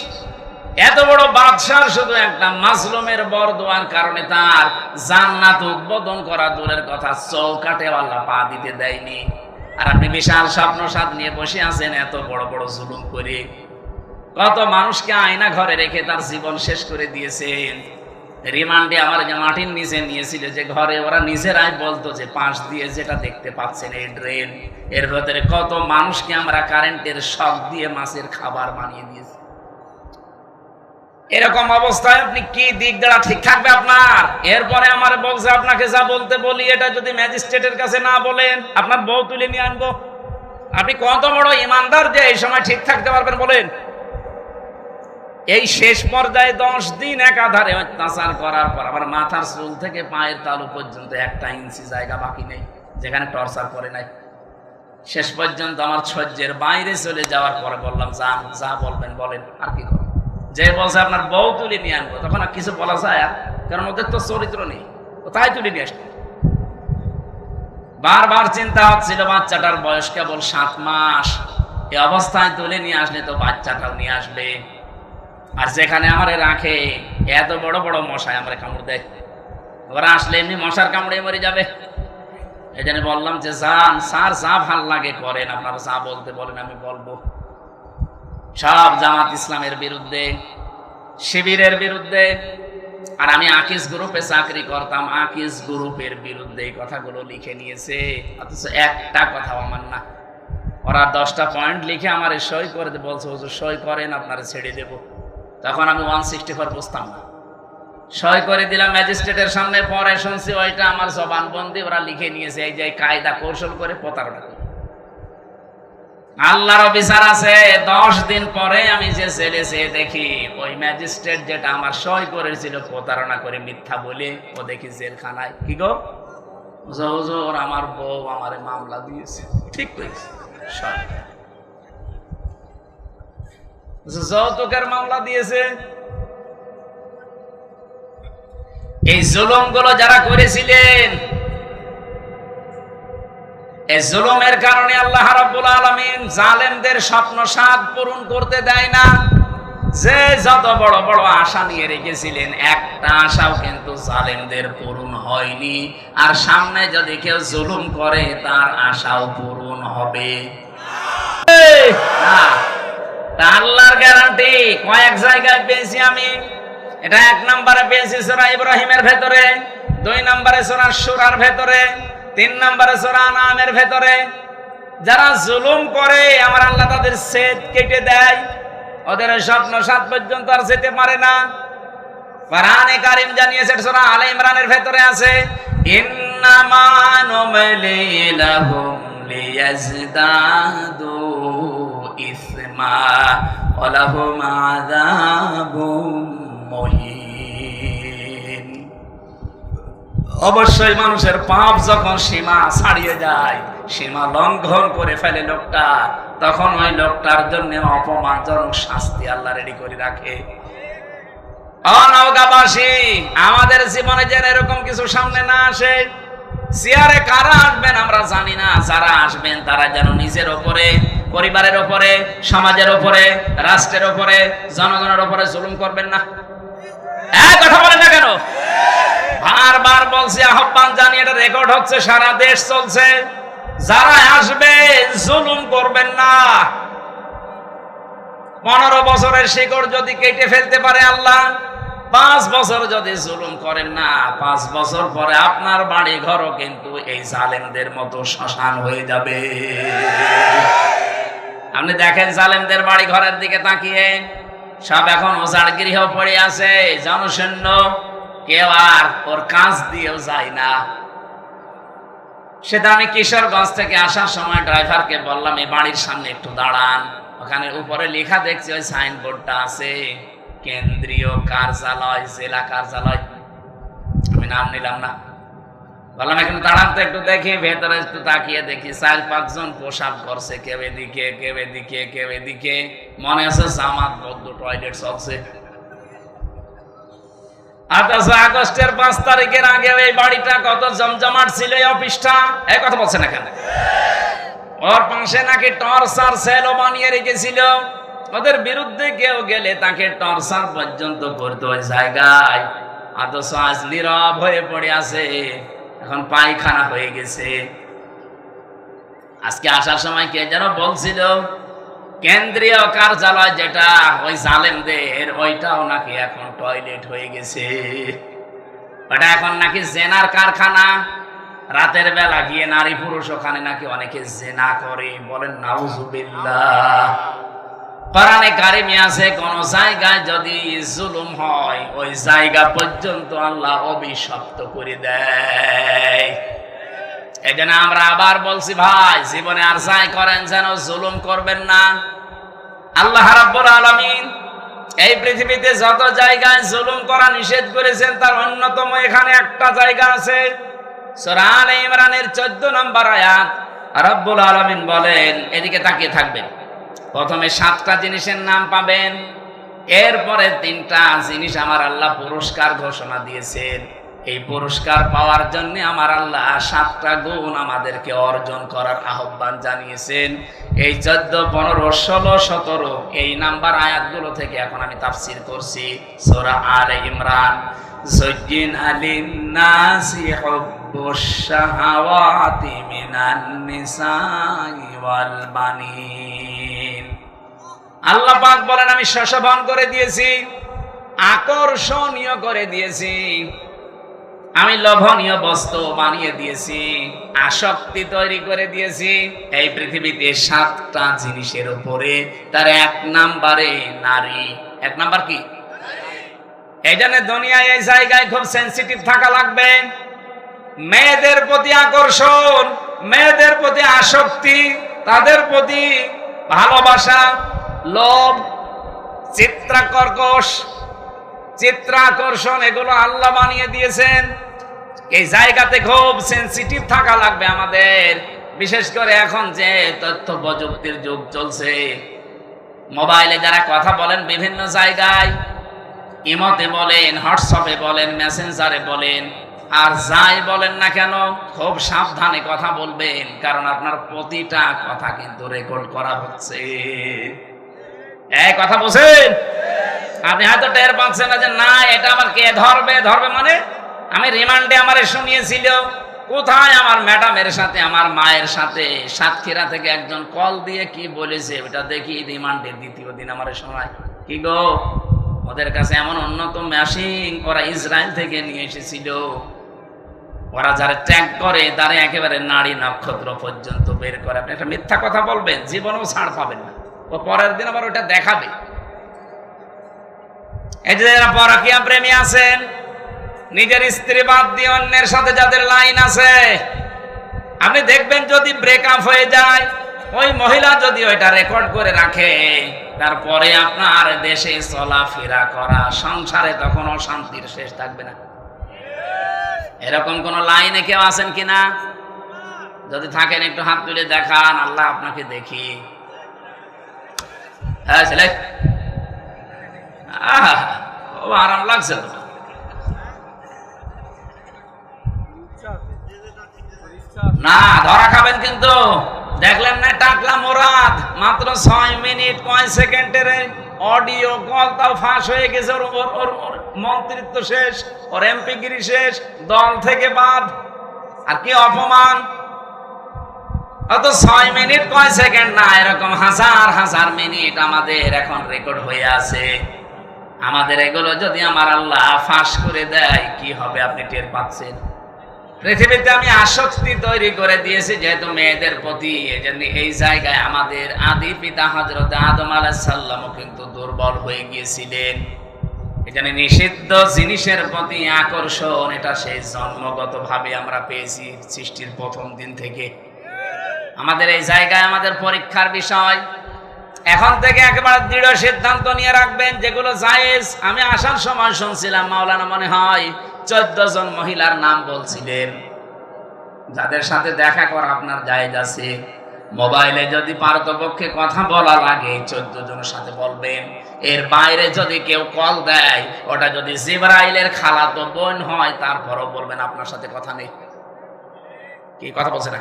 এত বড় বাদশার শুধু একটা মাজলুমের বরদোয়ার কারণে তার জান্নাত উদ্বোধন করা দূরের কথা, চৌকাটে আল্লাহ পা দিতে দেয়নি। আর আপনি বিশাল স্বপ্ন সাথ নিয়ে বসে আছেন, এত বড় বড় জুলুম করে কত মানুষকে আয়না ঘরে রেখে তার জীবন শেষ করে দিয়েছেন। রিমান্ডে আমার যে মাটির নিচে নিয়েছিল, যে ঘরে ওরা নিজেরাই বলতো যে পাশ দিয়ে যেটা দেখতে পাচ্ছেন এই ড্রেন, এর ভেতরে কত মানুষকে আমরা কারেন্টের শক দিয়ে মাছের খাবার বানিয়ে দিয়েছি। এরকম অবস্থায় আপনি কি দিক দ্বারা ঠিক থাকবে আপনার? এরপরে আমার বলছে আপনাকে যা বলতে বলি এটা যদি ম্যাজিস্ট্রেটের কাছে না বলেন আপনার বউ তুলে নিয়ে আনবো। আপনি কত বড় ইমানদার যে এই সময় ঠিক থাকতে পারবেন বলেন? এই শেষ পর্যায়ে 10 দিন একাধারে অত্যাচার করার পর আমার মাথার চুল থেকে পায়ের তালু পর্যন্ত 1 ইঞ্চি জায়গা বাকি নেই যেখানে টর্চার করে নাই। শেষ পর্যন্ত আমার সহ্যের বাইরে চলে যাওয়ার পরে বললাম যা বলবেন বলেন, আর কি করবেন। যে বলছে আপনার বউ তুলে নিয়ে আনবো, তখন আর কিছু বলা যায়? কারণ ওদের তো চরিত্র নেই, তাই তুলে নিয়ে আসবে। বারবার চিন্তা হচ্ছিল বাচ্চাটার বয়স কেবল 7 মাস, এই অবস্থায় তুলে নিয়ে আসলে তো বাচ্চাটাও নিয়ে আসবে। আর যেখানে আমারে রাখে এত বড় বড় মশায় আমারে কামড় দেয়, ওরা আসলে এমনি মশার কামড়ে মরে যাবে। এই জন্য বললাম যে যান স্যার, যা ভাল লাগে করেন, আপনারা যা বলতে বলেন আমি বলবো। সব জামাত ইসলামের বিরুদ্ধে, শিবিরের বিরুদ্ধে। আর আমি আকিস গ্রুপে চাকরি করতাম, আকিস গ্রুপের বিরুদ্ধে এই কথাগুলো লিখে নিয়েছে, অথচ একটা কথাও আমার না। ওরা 10টা পয়েন্ট লিখে আমার সই করে বলছে হুজুর সই করেন আপনারা ছেড়ে দেব। তখন আমি 164 বুঝতাম না, সই করে দিলাম ম্যাজিস্ট্রেটের সামনে। পরে শুনছি ওইটা আমার জবানবন্দি, ওরা লিখে নিয়েছে এই যে কায়দা কৌশল করে প্রতারণা করে। আল্লাহর বিচার আছে। 10 দিন পরে আমি যে জেলে যেয়ে দেখি ওই ম্যাজিস্ট্রেট যেটা আমার সই করেছিল প্রতারণা করে মিথ্যা বলে, ও দেখি জেলখানায়। কি গো হুজুর, আমার বউ আমারে মামলা দিয়েছে। ঠিক করেছে, যৌতুকের মামলা দিয়েছে। এই জুলুম গুলো যারা করেছিলেন, এই জুলুমের কারণে আল্লাহ রাব্বুল আলামিন জালেমদের স্বপ্ন সাধ পূরণ করতে দেয় না। যে যত বড় বড় আশা নিয়ে রেখেছিলেন, একটা আশাও কিন্তু জালেমদের পূরণ হয়নি। আর সামনে যদি কেউ জুলুম করে তার আশাও পূরণ হবে না। আল্লাহর গ্যারান্টি কয়েক জায়গায় পেয়েছি আমি। এটা 1 নম্বরে পেয়েছি সূরা ইব্রাহিমের ভেতরে, 2 নম্বরে সূরা শুরার ভেতরে, 3 নম্বরে সূরা আনামের ভেতরে। যারা জুলুম করে আমার আল্লাহ তাদের সেদ কেটে দেয়, ওদের স্বপ্ন সাত পর্যন্ত আর যেতে পারে না। কোরআনে কারীম জানিয়েছে, সূরা আলে ইমরানের ভেতরে আছে, ইন্নামা নুমলি লাহুম লিয়াজদাদু ইসমা ওয়া লাহুম আযাবুম মুহিন। অবশ্যই মানুষের পাপ যখন সীমা ছাড়িয়ে যায়, সীমা লঙ্ঘন করে ফেলে লোকটা, তখন ওই লোকটার জন্য অপমানজনক শাস্তি আল্লাহ রেডি করে রাখে। নওগাঁবাসী, আমাদের জীবনে যেন এরকম কিছু সামনে না আসে। চেয়ারে কারা আসবেন আমরা জানি না, যারা আসবেন তারা যেন নিজের ওপরে, পরিবারের ওপরে, সমাজের ওপরে, রাষ্ট্রের ওপরে, জনগণের ওপরে জুলুম করবেন না। এক কথা বলেন না কেন? বারবার বলছি, আহ্বান জানিয়ে, এটা রেকর্ড হচ্ছে, সারা দেশ চলছে। যারা আসবে জুলুম করবেন না। 15 বছরের শিকড় যদি কেটে ফেলতে পারে আল্লাহ, 5 বছর যদি জুলুম করেন না, 5 বছর পরে আপনার বাড়ি ঘরও কিন্তু এই জালেমদের মতো শ্মশান হয়ে যাবে। আপনি দেখেন জালেমদের বাড়ি ঘরের দিকে তাকিয়ে, সব এখন ওজাড় গৃহ পড়ে আছে, জনশূন্য, কেউ আর ওর কাজ দিয়েও যায় না। সেটা আমি কিশোরগঞ্জ থেকে আসার সময় ড্রাইভারকে বললাম এই বাড়ির সামনে একটু দাঁড়ান, ওখানে উপরে লেখা দেখছি, ওই সাইনবোর্ডটা আছে কেন্দ্রীয় কার্যালয়, জেলা কার্যালয়। আমি নাম নিলাম না, বললাম এখানে দাঁড়ান তো একটু দেখি। ভেতরে একটু তাকিয়ে দেখি 4-5 জন পোশাক করছে, কেউ এদিকে কেউ এদিকে কেউ এদিকে, মনে আছে জামাত বদ্ধ টয়লেট চলছে। আগস্টের 5 তারিখের আগে এই বাড়িটা কত জমজমাট ছিল, এই অফিসটা। এক কথা বলছেন এখানে, ওর পাশে নাকি টর্চার সেলও বানিয়ে রেখেছিল। ওদের বিরুদ্ধে কেউ গেলে তাকে টর্চার পর্যন্ত করতে ওই জায়গায়। অথচ আজ নীরব হয়ে পড়ে আছে, এখন পায়খানা হয়ে গেছে। আজকে আসার সময় কে যেন বলছিল কেন্দ্রীয় কার্যালয় যেটা ওই জালেমদের, ওইটাও নাকি এখন টয়লেট হয়ে গেছে। ওটা এখন নাকি জেনার কারখানা। রাতের বেলা গিয়ে নারী পুরুষ ওখানে নাকি অনেকে জেনা করে, বলেন নাউজুবিল্লাহ। কোরআনে কারিমে আছে কোন জায়গায় যদি জুলুম হয় ওই জায়গা পর্যন্ত আল্লাহ অভিশপ্ত করে দেয়। এই জন্য আমরা আবার বলছি ভাই, জীবনে আর যাই করেন যেন জুলুম করবেন না। আল্লাহ রাব্বুল আলামিন এই পৃথিবীতে যত জায়গায় জুলুম করা নিষেধ করেছেন তার অন্যতম এখানে একটা জায়গা আছে। সূরা আলে ইমরানের 14 নম্বর আয়াত রাব্বুল আলামিন বলেন, এদিকে তাকিয়ে থাকবেন, প্রথমে 7টা জিনিসের নাম পাবেন, এরপরে 3টা জিনিস আমার আল্লাহ পুরস্কার ঘোষণা দিয়েছেন। এই পুরস্কার পাওয়ার জন্য আমার আল্লাহ 7টা গুণ আমাদেরকে অর্জন করার আহ্বান জানিয়েছেন। এই 14, 15, 16, 17 এই নাম্বার আয়াতগুলো থেকে এখন আমি তাফসীর করছি। সূরা আলে ইমরান, যুজ্জিনা লিন-নাসি হুব্বুশ শাহাওয়াতি মিনান নিসাই ওয়াল বানিন। আল্লাহ পাক বলেন, আমি শোষণ করে দিয়েছি, আকর্ষণীয় করে দিয়েছি, আমি লোভনীয় বস্তু বানিয়ে দিয়েছি, আসক্তি তৈরি করে দিয়েছি এই পৃথিবীতে 7টা জিনিসের উপরে। তার 1 নম্বরে নারী। 1 নাম্বার কি? এই জন্য দুনিয়ায় এই জায়গায় খুব সেনসিটিভ থাকা লাগবে। মেয়েদের প্রতি আকর্ষণ, মেয়েদের প্রতি আসক্তি, তাদের প্রতি ভালোবাসা, লোভ, চিত্রাকর্ষণ এগুলো আল্লাহ বানিয়ে দিয়েছেন। এই জায়গাতে খুব সেনসিটিভ থাকা লাগবে আমাদের। বিশেষ করে এখন যে তথ্য প্রযুক্তির যুগ চলছে, মোবাইলে যারা কথা বলেন বিভিন্ন জায়গায়, ইমোতে বলেন, হোয়াটসঅ্যাপে বলেন, মেসেঞ্জারে বলেন, আর যাই বলেন না কেন খুব সাবধানে কথা বলবেন, কারণ আপনার প্রতিটা কথা কিন্তু রেকর্ড করা হচ্ছে। এই কথা বলছেন, আপনি হয়তো টের পাচ্ছেন না যে না এটা আমার কে ধরবে মানে আমি রিমান্ডে আমারে শুনিয়েছিল, কোথায় আমার ম্যাডামের সাথে আমার মায়ের সাথে সাতক্ষীরা থেকে একজন কল দিয়ে কি বলেছে ওটা দেখি রিমান্ডে 2য় দিন আমারে শোনায়। কি গো, ওদের কাছে এমন উন্নত মেশিন ওরা ইসরায়েল থেকে নিয়ে এসেছিল, ওরা যারা ট্র্যাক করে তারা একেবারে নারী নক্ষত্র পর্যন্ত বের করে। আপনি একটা মিথ্যা কথা বলবেন, জীবনেও ছাড় পাবেন না, ও পরের দিন আবার ওটা দেখাবে। এই যে যারা পরকীয়া প্রেমী আছেন, নিজের স্ত্রী বাদ দিয়ে অন্যের সাথে যাদের লাইন আছে, আপনি দেখবেন যদি ব্রেকআপ হয়ে যায়, ওই মহিলা যদি ওইটা রেকর্ড করে রাখে, তারপরে আপনার দেশে চলাফেরা করা, সংসারে তখন অশান্তির শেষ থাকবে না। এরকম কোন লাইনে কেউ আছেন কিনা? যদি থাকেন একটু হাত তুলে দেখান, আল্লাহ আপনাকে দেখি। হ্যাঁ ছেলে, খুব আরাম লাগছে তো। না ধরা খাবেন কিন্তু। দেখলেন না টাকলা মোরাদ মাত্র 6 মিনিট 5 সেকেন্ডের অডিও কল, তাও ফাঁস হয়ে গেছে। ওর মন্ত্রিত্ব শেষ, ওর এমপিগিরি শেষ, দল থেকে বাদ। আর কি অপমান! অত 6 মিনিট 5 সেকেন্ড না, এরকম হাজার হাজার মিনিট আমাদের এখন রেকর্ড হয়ে আছে। আমাদের এগুলো যদি আমার আল্লাহ ফাঁস করে দেয় কি হবে আপনি টের পাচ্ছেন। পৃথিবীতে আমি আসক্তি তৈরি করে দিয়েছি যেহেতু মেয়েদের প্রতি, এজন্য এই জায়গায় আমাদের আদি পিতা হযরত আদম আলাইহিস সালামও কিন্তু দুর্বল হয়ে গিয়েছিলেন। এখানে নিষিদ্ধ জিনিসের প্রতি আকর্ষণ, এটা সেই জন্মগতভাবে আমরা পেয়েছি সৃষ্টির প্রথম দিন থেকে। আমাদের এই জায়গায় আমাদের পরীক্ষার বিষয়। এখন থেকে একেবারে দৃঢ় সিদ্ধান্ত নিয়ে রাখবেন যেগুলো জায়েজ। আমি আসার সময় শুনছিলাম মাওলানা মনে হয় 14 জন মহিলার নাম বলছিলেন যাদের সাথে দেখা করা আপনার জায়েজ আছে। মোবাইলে যদি পারতপক্ষে কথা বলা লাগে 14 জনের সাথে বলবেন। এর বাইরে যদি কেউ কল দেয়, ওটা যদি জিবরাইলের খালাতো বোন হয়, তারপরও বলবেন আপনার সাথে কথা নেই। কি কথা বলছে না?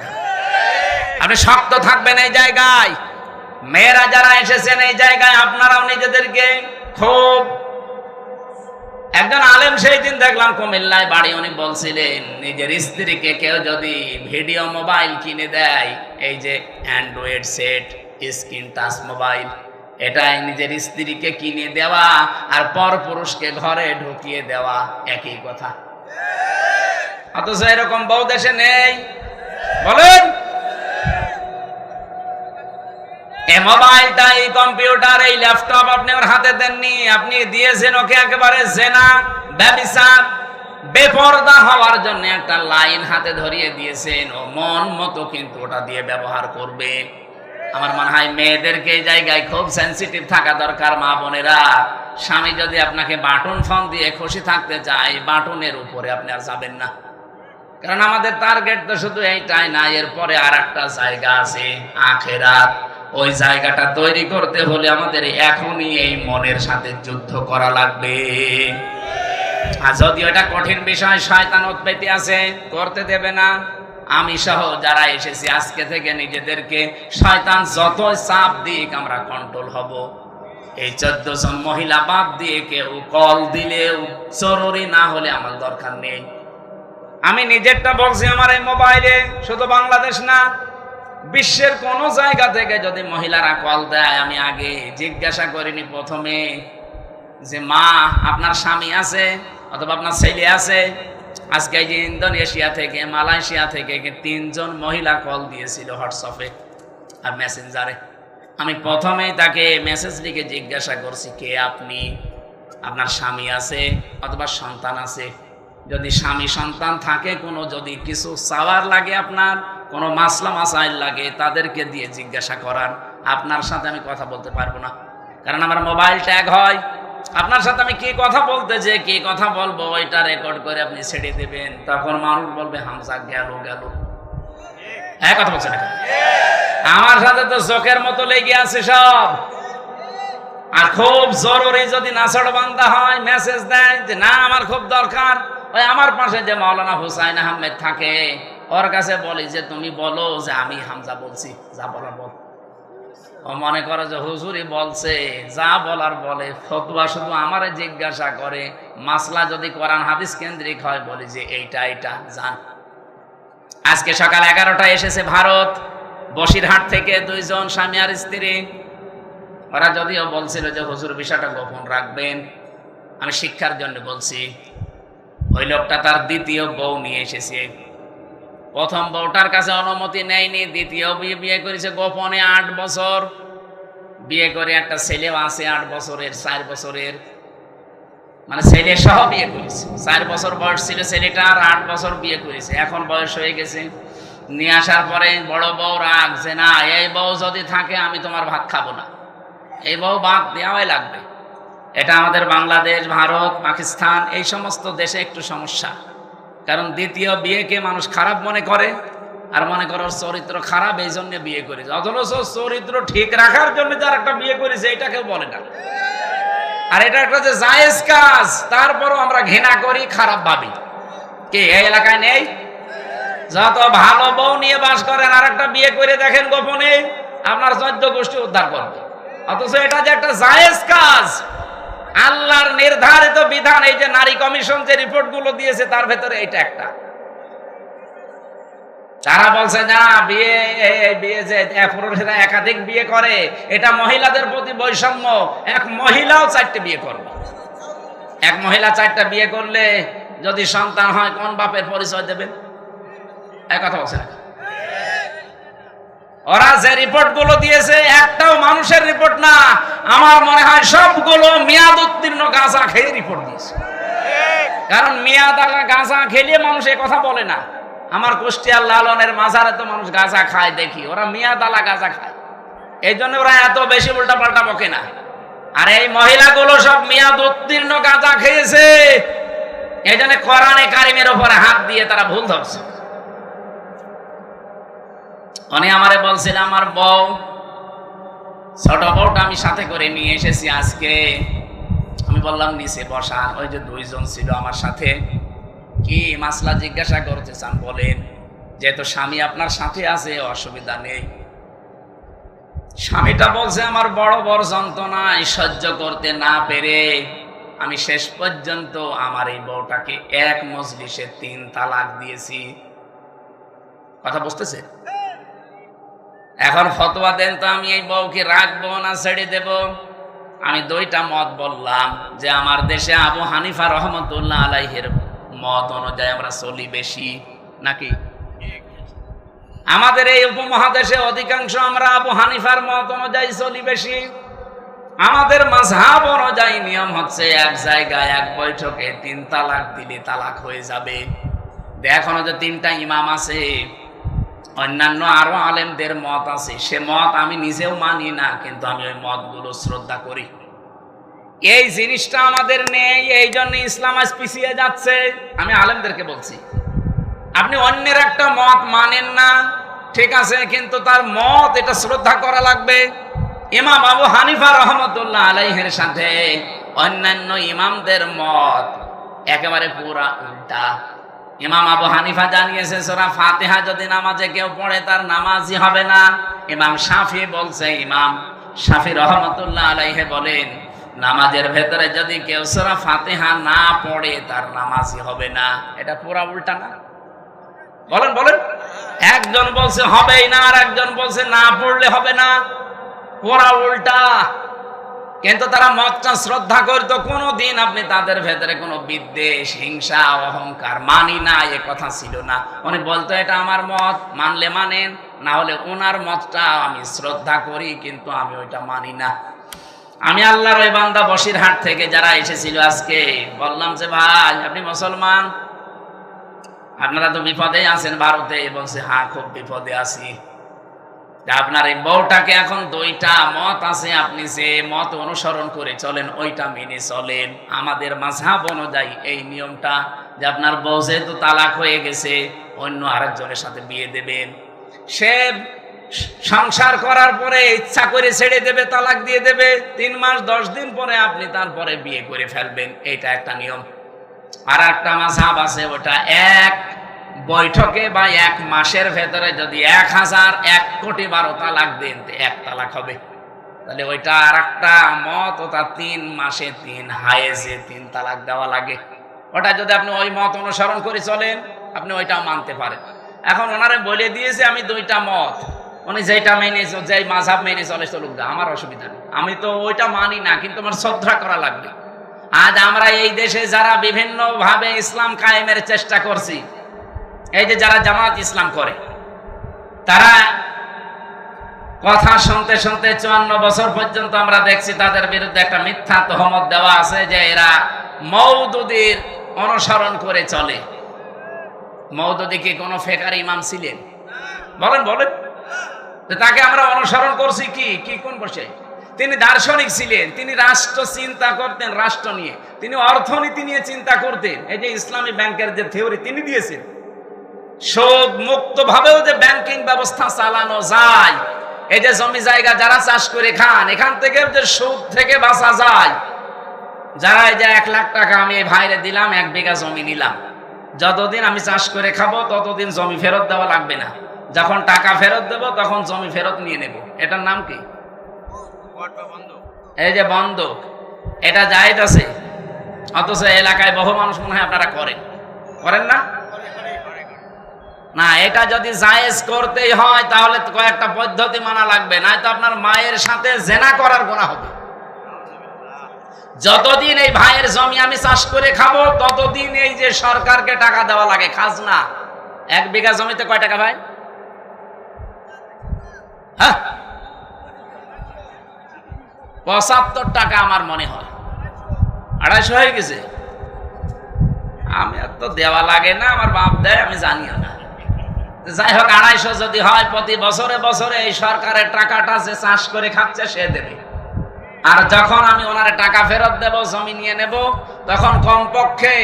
আপনি শক্ত থাকবেন এই জায়গায়। মেয়েরা যারা এসেছেন এই জায়গায় আপনারাও নিজেদেরকে খুব, একজন আলেম সেই দিন দেখলাম কুমিল্লায় বাড়ি, উনি বলছিলেন নিজের স্ত্রীকে কেউ যদি ভিডিও মোবাইল কিনে দেয়, এই যে Android set, screen touch mobile, এটাই নিজের স্ত্রীকে কিনে দেওয়া আর পরপুরুষকে ঘরে ঢুকিয়ে দেওয়া একই কথা। অথচ এরকম বউ দেশে নেই। বলেন, এই মোবাইলটা, এই কম্পিউটার, এই ল্যাপটপ আপনি ওর হাতে দেননি, আপনি দিয়েছেন ওকে একেবারে জেনা, ব্যভিচার, বেপরদা হওয়ার জন্য একটা লাইন হাতে ধরিয়ে দিয়েছেন। ও মন মতো কিন্তু ওটা দিয়ে ব্যবহার করবে। আমার মনে হয় মেয়েদেরকে এই জায়গায় খুব সেন্সিটিভ থাকা দরকার। মা বোনেরা, স্বামী যদি আপনাকে বাটন ফোন দিয়ে খুশি থাকতে চায়, বাটনের উপরে আপনি আর যাবেন না। কারণ আমাদের টার্গেট তো শুধু এইটাই না, এরপরে আর একটা জায়গা আছে, আখেরাত। ওই জায়গাটা তৈরি করতে হলে আমাদের এখনই এই মনের সাথে যুদ্ধ করা লাগবে। আর যদিও এটা কঠিন বিষয়, শয়তান উৎপত্তি আছে, করতে দেবে না। আমি সহ যারা এসেছি আজকে থেকে নিজেদেরকে শয়তান যত চাপ দিক আমরা কন্ট্রোল হব। এই 14 জন মহিলা বাদ দিয়ে কেউ কল দিলেও জরুরি না হলে আমার দরকার নেই। আমি নিজেরটা বলছি, আমার এই মোবাইলে শুধু বাংলাদেশ না, বিশ্বের কোন জায়গা থেকে যদি মহিলারা কল দেয়, আমি আগে জিজ্ঞাসা করিনি প্রথমে যে মা আপনার স্বামী আছে অথবা আপনার ছেলে আছে। আজকে এই যে ইন্দোনেশিয়া থেকে, মালয়েশিয়া থেকে 3 জন মহিলা কল দিয়েছিল হোয়াটসঅ্যাপে আর মেসেঞ্জারে। আমি প্রথমেই তাকে মেসেজ লিখে জিজ্ঞাসা করছি, কে আপনি, আপনার স্বামী আছে অথবা সন্তান আছে? যদি স্বামী সন্তান থাকে, কোনো যদি কিছু চাওয়ার লাগে, আপনার কোনো মাসলা মাসাইল লাগে, তাদেরকে দিয়ে জিজ্ঞাসা করার। আপনার সাথে আমি কথা বলতে পারবো না, কারণ আমার মোবাইল ট্যাগ হয়। আপনার সাথে আমি কি কথা বলতে যে কি কথা বলবো এটা রেকর্ড করে আপনি ছেড়ে দেবেন, তখন মানুষ বলবে হামজা গেল গেল। হ্যাঁ, কথা বলছেন। আমার সাথে তো চোখের মতো লেগে আছে সব। আর খুব জরুরি যদি নাছড়বান্দা হয়, মেসেজ দেয় যে না আমার খুব দরকার, ওই আমার পাশে যে মাওলানা হুসাইন আহমেদ থাকে ওর কাছে বলি যে তুমি বলো যে আমি হামজা বলছি, যা বলার বল। ও মনে করে যে হুজুরি বলছে, যা বলার বলে। ফতোয়া শুধু আমারে জিজ্ঞাসা করে, মাসলা যদি কোরআন হাদিস কেন্দ্রিক হয় বলি যে এইটা জান। আজকে সকাল 11টায় এসেছে ভারত, বসিরহাট থেকে 2 জন স্বামী আর স্ত্রী। ওরা যদিও বলছিল যে হুজুর বিষয়টা গোপন রাখবেন, আমি শিক্ষার জন্য বলছি। ওই লোকটা তার দ্বিতীয় বউ নিয়ে এসেছে। প্রথম বউটার কাছে অনুমতি নেয়নি, দ্বিতীয় বিয়ে করেছে গোপনে। 8 বছর বিয়ে করে একটা ছেলেও আছে 8 বছরের, 4 বছরের, মানে ছেলে সহ বিয়ে করেছে। 4 বছর বয়স ছিল ছেলেটা, আর 8 বছর বিয়ে করেছে। এখন বয়স হয়ে গেছে। নিয়ে আসার পরে বড় বউ রাগ যে না, এই বউ যদি থাকে আমি তোমার ভাত খাবো না, এই বউ বাদ দেওয়াই লাগবে। এটা আমাদের বাংলাদেশ, ভারত, পাকিস্তান এই সমস্ত দেশে একটু সমস্যা। কারণ দ্বিতীয় বিয়েকে মানুষ খারাপ মনে করে, আর মনে করো চরিত্র খারাপ, এই জন্য বিয়ে করেছে। অথচ চরিত্র ঠিক রাখার জন্য যার একটা বিয়ে করেছে এটা কেউ বলে না। আর এটা একটা যে জায়েজ কাজ, তারপরও আমরা ঘৃণা করি, খারাপ ভাবি। কে এই এলাকায় নেই? যত ভালো বউ নিয়ে বাস করেন আর একটা বিয়ে করে দেখেন গোপনে, আপনার 14 গোষ্ঠী উদ্ধার করবে। অথচ এটা যে একটা জায়েজ কাজ, আল্লাহর নির্ধারিত বিধান। এই যে নারী কমিশন যে রিপোর্ট গুলো দিয়েছে তার ভেতরে এটা একটা। তারা বলছে না, বিয়ে যে পুরুষেরা একাধিক বিয়ে করে এটা মহিলাদের প্রতি বৈষম্য। এক মহিলাও 4টে বিয়ে করবে। এক মহিলা 4টা বিয়ে করলে যদি সন্তান হয়, কোন বাপের পরিচয় দেবেন? এক কথা বলছে না। ওরা যে রিপোর্ট গুলো দিয়েছে একটাও মানুষের রিপোর্ট না। আমার মনে হয় সবগুলো মেয়াদ উত্তীর্ণ গাঁজা খেয়ে রিপোর্ট দিয়েছে। কারণ মেয়াদ গাঁজা খেলে মানুষ এ কথা বলে না। আমার কুষ্টিয়ার লালনের মাজারে তো মানুষ গাঁজা খায় দেখি, ওরা মেয়াদ আলা গাঁজা খায়, এই জন্য ওরা এত বেশি উল্টা পাল্টা বকে না। আর এই মহিলাগুলো সব মেয়াদ উত্তীর্ণ গাঁজা খেয়েছে, এই জন্য কোরআনে কারিমের উপরে হাত দিয়ে তারা ভুল ধরছে। উনি আমারে বলছিল, আমার বউ, ছোট বউটা আমি সাথে করে নিয়ে এসেছি আজকে। আমি বললাম নিচে বসান। ওই যে 2 জন ছিল আমার সাথে। কি মাসলা জিজ্ঞাসা করতে চান বলেন? যেহেতু স্বামী আপনার সাথে আছে অসুবিধা নেই। স্বামীটা বলছে আমার বড় বড় যন্ত্রণায় সহ্য করতে না পেরে আমি শেষ পর্যন্ত আমার এই বউটাকে এক মজলিসে 3 তালাক দিয়েছি। কথা বুঝতেছে? এখন ফতোয়া দেন তো, আমি এই বউকে রাখবো না ছেড়ে দেব? আমি 2টা মত বললাম যে আমার দেশে আবু হানিফা রহমতুল্লাহ আলাইহির মত অনুযায়ী আমরা চলি বেশি নাকি? আমাদের এই উপমহাদেশে অধিকাংশ আমরা আবু হানিফার মত অনুযায়ী চলি বেশি। আমাদের মাযহাব অনুযায়ী নিয়ম হচ্ছে এক জায়গায় এক বৈঠকে 3 তালাক দিলে তালাক হয়ে যাবে। এখনো যে 3টা ইমাম আছে, অন্যান্য আরো আলেমদের মত আছে, সে মত আমি নিজেও মানি না, কিন্তু আমি ওই মতগুলো শ্রদ্ধা করি। এই জিনিসটা আমাদের নেই, এই জন্য ইসলাম আজ পিছিয়ে যাচ্ছে। আমি আলেমদেরকে বলছি, আপনি অন্যের একটা মত মানেন না, ঠিক আছে, কিন্তু তার মত এটা শ্রদ্ধা করা লাগবে। ইমাম আবু হানিফা রহমতুল্লাহ আলাইহির সাথে অন্যান্য ইমামদের মত একেবারে পুরা উল্টা। ইমাম আবু হানিফা জানিয়েছে সূরা ফাতিহা যদি নামাজে কেউ পড়ে তার নামাজই হবে না। ইমাম শাফি বলছে, ইমাম শাফি রহমতুল্লাহ আলাইহি বলেন, নামাজের ভেতরে যদি কেউ সূরা ফাতিহা না পড়ে তার নামাজই হবে না। এটা পুরা উল্টা না? বলেন বলেন। একজন বলছে হবেই না, আর একজন বলছে না পড়লে হবে না। পুরা উল্টা। কিন্তু তারা মতটা শ্রদ্ধা করতো। কোনোদিন আপনি তাদের ভেতরে কোনো বিদ্বেষ, হিংসা, অহংকার, মানি না এ কথা ছিল না। উনি বলতো এটা আমার মত, মানলে মানেন, না হলে ওনার মতটা আমি শ্রদ্ধা করি, কিন্তু আমি ওইটা মানি না। আমি আল্লাহর ওই বান্দা বসিরহাট থেকে যারা এসেছিল আজকে, বললাম যে ভাই আপনি মুসলমান, আপনারা তো বিপদে আছেন ভারতে। বলছে হ্যাঁ খুব বিপদে আছি। আপনার এই বউটাকে এখন 2টা মত আছে, আপনি যে মত অনুসরণ করে চলেন ওইটা মেনে চলেন। আমাদের মাযহাব অনুযায়ী এই নিয়মটা যে আপনার বউ যেহেতু তালাক হয়ে গেছে, অন্য আরেকজনের সাথে বিয়ে দেবেন। সে সংসার করার পরে ইচ্ছা করে ছেড়ে দেবে, তালাক দিয়ে দেবে। 3 মাস 10 দিন পরে আপনি তারপরে বিয়ে করে ফেলবেন, এটা একটা নিয়ম। আর একটা মাযহাব আছে, ওটা এক বৈঠকে বা 1 মাসের ভেতরে যদি 1001 কোটি 12 তালাক দেন, 1 তালাক হবে। তাহলে ওইটা আর একটা মত, ওটা 3 মাসে 3 হায়েজে 3 তালাক দেওয়া লাগে। ওটা যদি আপনি ওই মত অনুসরণ করে চলেন, আপনি ওইটাও মানতে পারেন। এখন ওনারে বলে দিয়েছে আমি 2টা মত, উনি যেটা মেনে, যেই মাযহাব মেনে চলে চলুক, আমার অসুবিধা নেই। আমি তো ওইটা মানি না, কিন্তু আমার শ্রদ্ধা করা লাগবে। আজ আমরা এই দেশে যারা বিভিন্ন ভাবে ইসলাম কায়েমের চেষ্টা করছি, এই যে যারা জামাত ইসলাম করে, তারা কথা শুনতে শুনতে 54 বছর পর্যন্ত আমরা দেখছি তাদের বিরুদ্ধে একটা মিথ্যা তহমত দেওয়া আছে যে এরা মওদুদীর অনুসরণ করে চলে। মওদুদী কি কোনো ফেকার ইমাম ছিলেন? বলেন বলেন। তাকে আমরা অনুসরণ করছি কি কি কোন বসে? তিনি দার্শনিক ছিলেন, তিনি রাষ্ট্র চিন্তা করতেন, রাষ্ট্র নিয়ে, তিনি অর্থনীতি নিয়ে চিন্তা করতেন। এই যে ইসলামী ব্যাংকের যে থিওরি তিনি দিয়েছেন, সুদ মুক্ত ভাবেও যে ব্যাংকিং ব্যবস্থা চালানো যায়, এই যে জমি জায়গা যারা চাষ করে খান, এখান থেকে যে সুদ থেকে বাঁচা যায়। যারা এই যে 1 লাখ টাকা আমি এই ভাইরে দিলাম, 1 বিঘা জমি নিলাম, যতদিন আমি চাষ করে খাবো ততদিন জমি ফেরত দেওয়া লাগবে না। যখন টাকা ফেরত দেব তখন জমি ফেরত নিয়ে নেব। এটার নাম কি? এই যে বন্ধক। এটা জায়েজ আছে, অথচ এলাকায় বহু মানুষ মনে হয় আপনারা করেন না? না, এটা যদি জায়েজ করতেই হয় তাহলে কয়েকটা পদ্ধতি মানা লাগবে, নয়তো আপনার মায়ের সাথে জেনা করার গুনাহ হবে। যতদিন এই ভাইয়ের জমি আমি চাষ করে খাবো ততদিন এই যে সরকারকে টাকা দেওয়া লাগে, খাজনা। 1 বিঘা জমিতে কয় টাকা ভাই? হ্যাঁ, 75 টাকা আমার মনে হয়, 250 হয়ে গেছে। আমি আর তো দেওয়া লাগে না, আমার বাপ দেয়, আমি জানিও না। যাই হোক, 250 যদি হয়, প্রতি বছরে বছরে এই সরকারের টাকাটা যে চাষ করে খাচ্ছে সে দেবে। আর যখন আমি ওনার টাকা ফেরত দেব, জমি নিয়ে নেব, তখন কমপক্ষে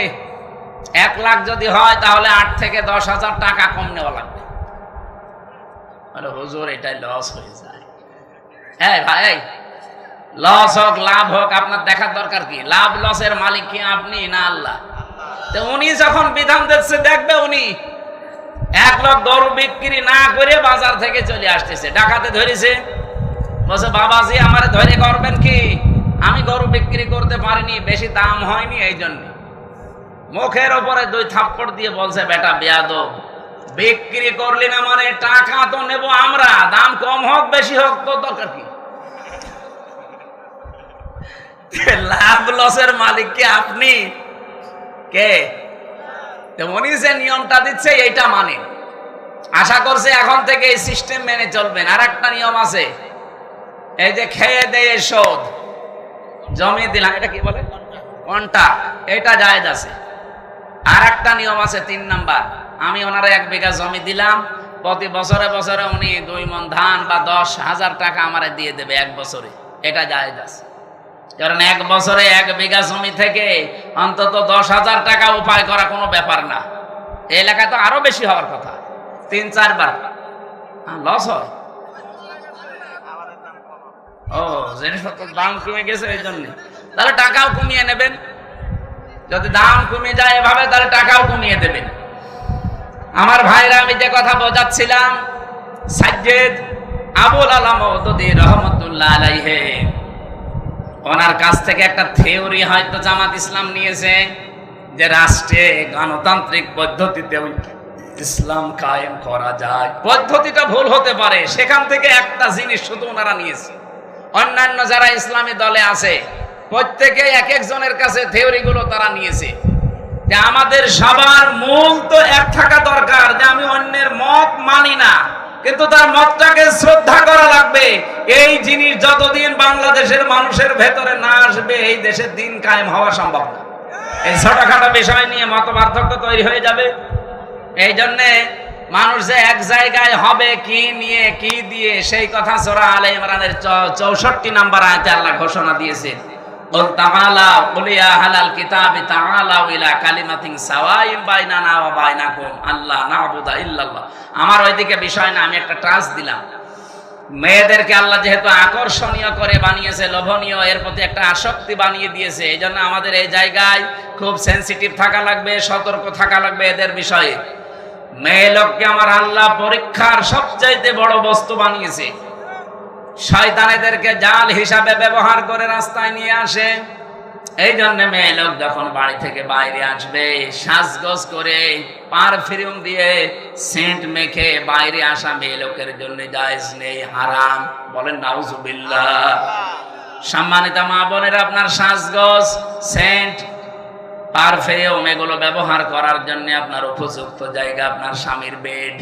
1 লাখ যদি হয় তাহলে 8 থেকে 10,000 টাকা কম নেওয়া লাগবে। হুজুর এটাই লস হয়ে যায়। হ্যাঁ ভাই, লস হোক লাভ হোক আপনার দেখার দরকার কি? লাভ লসের মালিক কি আপনি না আল্লাহ? তো উনি যখন বিধান দিচ্ছে, দেখবে উনি 1 লাখ গরু বিক্রি না করে বাজার থেকে চলে আসতেছে, ডাকাতে ধরেছে, বলছে বাবাজি আমার ধরে করবেন কি? আমি গরু বিক্রি করতে পারিনি, বেশি দাম হয়নি, এই জন্য। মুখের উপরে 2 থাপ্পড় দিয়ে বলছে বেটা বেয়াদব, বিক্রি করলি না মানে টাকা তো নেব আমরা, দাম কম হোক বেশি হোক তো দরকার কি? লাভ লসের মালিক কি আপনি? কে? তো উনি যে নিয়মটা দিচ্ছে এইটা মানে আশা করছে এখন থেকে এই সিস্টেম মেনে চলবেন। আর একটা নিয়ম আছে, এই যে খেয়ে দেয়ে শোধ, জমি দিলাম, এটা কি বলে, কন্ট্রাক্ট, এটা জায়েজ আছে। আর একটা নিয়ম আছে 3 নাম্বার, আমি ওনারা 1 বিঘা জমি দিলাম, প্রতি বছরে বছরে উনি 2 মণ ধান বা 10,000 টাকা আমারে দিয়ে দেবে 1 বছরে, এটা জায়েজ আছে। কারণ 1 বছরে 1 বিঘা জমি থেকে অন্তত 10,000 টাকা উপায় করা কোনো ব্যাপার না। এই এলাকায় তো আরো বেশি হওয়ার কথা, 3-4 বার লস হয়। ও, জিনিসপত্রের দাম কমে গেছে এই জন্য, তাহলে টাকাও কমিয়ে নেবেন। যদি দাম কমে যায় এভাবে, তাহলে টাকাও কমিয়ে দেবেন। আমার ভাইরা, আমি যে কথা বোঝাচ্ছিলাম, সাজ্জেদ আবুল আলা মওদুদী রহমাতুল্লাহ আলাইহি, ওনার কাছ থেকে একটা থিওরি হয়তো জামাত ইসলাম নিয়েছে যে রাষ্ট্রে গণতান্ত্রিক পদ্ধতিতে ইসলাম কায়েম করা যায়। পদ্ধতিটা ভুল হতে পারে, সেখান থেকে একটা জিনিস শুধু ওনারা নিয়েছে। অন্যান্য যারা ইসলামী দলে আছে প্রত্যেকে এক একজনের কাছে থিওরি গুলো তারা নিয়েছে যে আমাদের সবার মূল তো এক থাকা দরকার, যে আমি অন্যের মত মানি না, কিন্তু তার মতটাকে শ্রদ্ধা করা লাগবে। এই জিনিস যতদিন বাংলাদেশের মানুষের ভেতরে না আসবে, এই দেশের দিন কায়েম হওয়া সম্ভব না। এই ছোটখাটো বিষয় নিয়ে মত পার্থক্য তৈরি হয়ে যাবে। এই জন্যে মানুষ যে এক জায়গায় হবে কি নিয়ে কি দিয়ে, সেই কথা সূরা আলে ইমরানের 64 নম্বর আয়াতে আল্লাহ ঘোষণা দিয়েছে, কুল তাআলা কুল ইয়া আহলাল কিতাবি তাআলাউ ইলা কালিমাতিন সাওয়াইন বাইনানা ওয়া বাইনাকুম আল্লা না'বুদা ইল্লাল্লাহ। আমার ওইদিকে বিষয় না, আমি একটা টাচ দিলাম। মেয়েদেরকে আল্লাহ যেহেতু আকর্ষণীয় করে বানিয়েছে, লোভনীয়, এর প্রতি একটা আসক্তি বানিয়ে দিয়েছে, এই জন্য আমাদের এই জায়গায় খুব সেনসিটিভ থাকা লাগবে, সতর্ক থাকা লাগবে এদের বিষয়ে। মেয়ে লোককে আমার আল্লাহ পরীক্ষার সবচাইতে বড় বস্তু বানিয়েছে। শয়তান এদেরকে জাল হিসাবে ব্যবহার করে রাস্তায় নিয়ে আসে। এই জন্য মেয়ে লোক যখন বাড়ি থেকে বাইরে আসবে, সাজগোজ করে পারফিউম দিয়ে সেন্ট মেখে বাইরে আসা মেয়ে লোকের জন্য জায়েজ নেই, হারাম। বলেন নাউজুবিল্লাহ। সম্মানিত মা বোনেরা, আপনার সাজগোজ, সেন্ট, পারফিউম এগুলো ব্যবহার করার জন্য আপনার উপযুক্ত জায়গা আপনার স্বামীর বেড।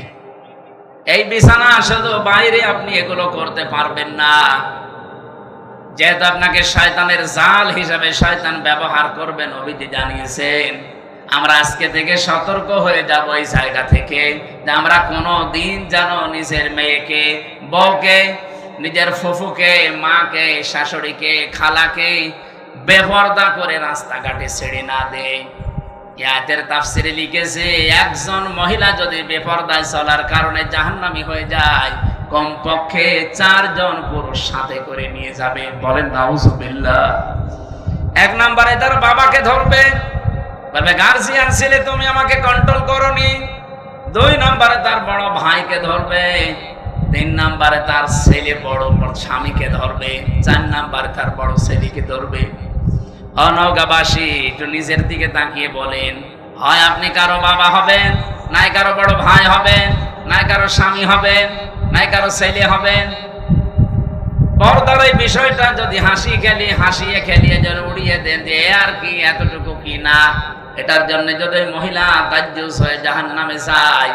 এই বিছানা শুধু বাইরে আপনি এগুলো করতে পারবেন না, যেহেতু আপনাকে শয়তানের জাল হিসাবে শয়তান ব্যবহার করবে। নবীজি জানিয়েছেন, আমরা আজকে থেকে সতর্ক হয়ে যাব এই জায়গা থেকে, যে আমরা কোনো দিন যেন নিজের মেয়েকে, বউকে, নিজের ফুফুকে, মাকে, শাশুড়িকে, খালাকে বেপরদা করে রাস্তাঘাটে ছেড়ে না দেয়। ইয়াতের তাফসিরে লিখেছে, একজন মহিলা যদি বেপরদায় চলার কারণে জাহান্নামী হয়ে যায়, কমপক্ষে 4 জন পুরুষ সাথে করে নিয়ে যাবে। বলেন নাউজুবিল্লাহ। 1 নম্বরে তার বাবাকে ধরবে, বলবে গার্জিয়ান ছেলে তুমি আমাকে কন্ট্রোল করোনি। 2 নম্বরে তার বড় ভাইকে ধরবে। 3 নম্বরে তার ছেলে বড় স্বামীকে ধরবে। 4 নম্বরে তার বড় ছেলেকে ধরবে। অনগাবাসী একটু নিজের দিকে তাকিয়ে বলেন, হয় আপনি কারো বাবা হবেন, নাই কারো বড় ভাই হবেন, নাই কারো স্বামী হবেন, নাই কারো ছেলে হবেন। পর্দার এই বিষয়টা যদি হাসিয়ে খেলিয়ে যেন উড়িয়ে দেন যে আর কি, এতটুকু কি না, এটার জন্য যদি মহিলা তাজ্জুস হয়ে জাহান্নামে যায়,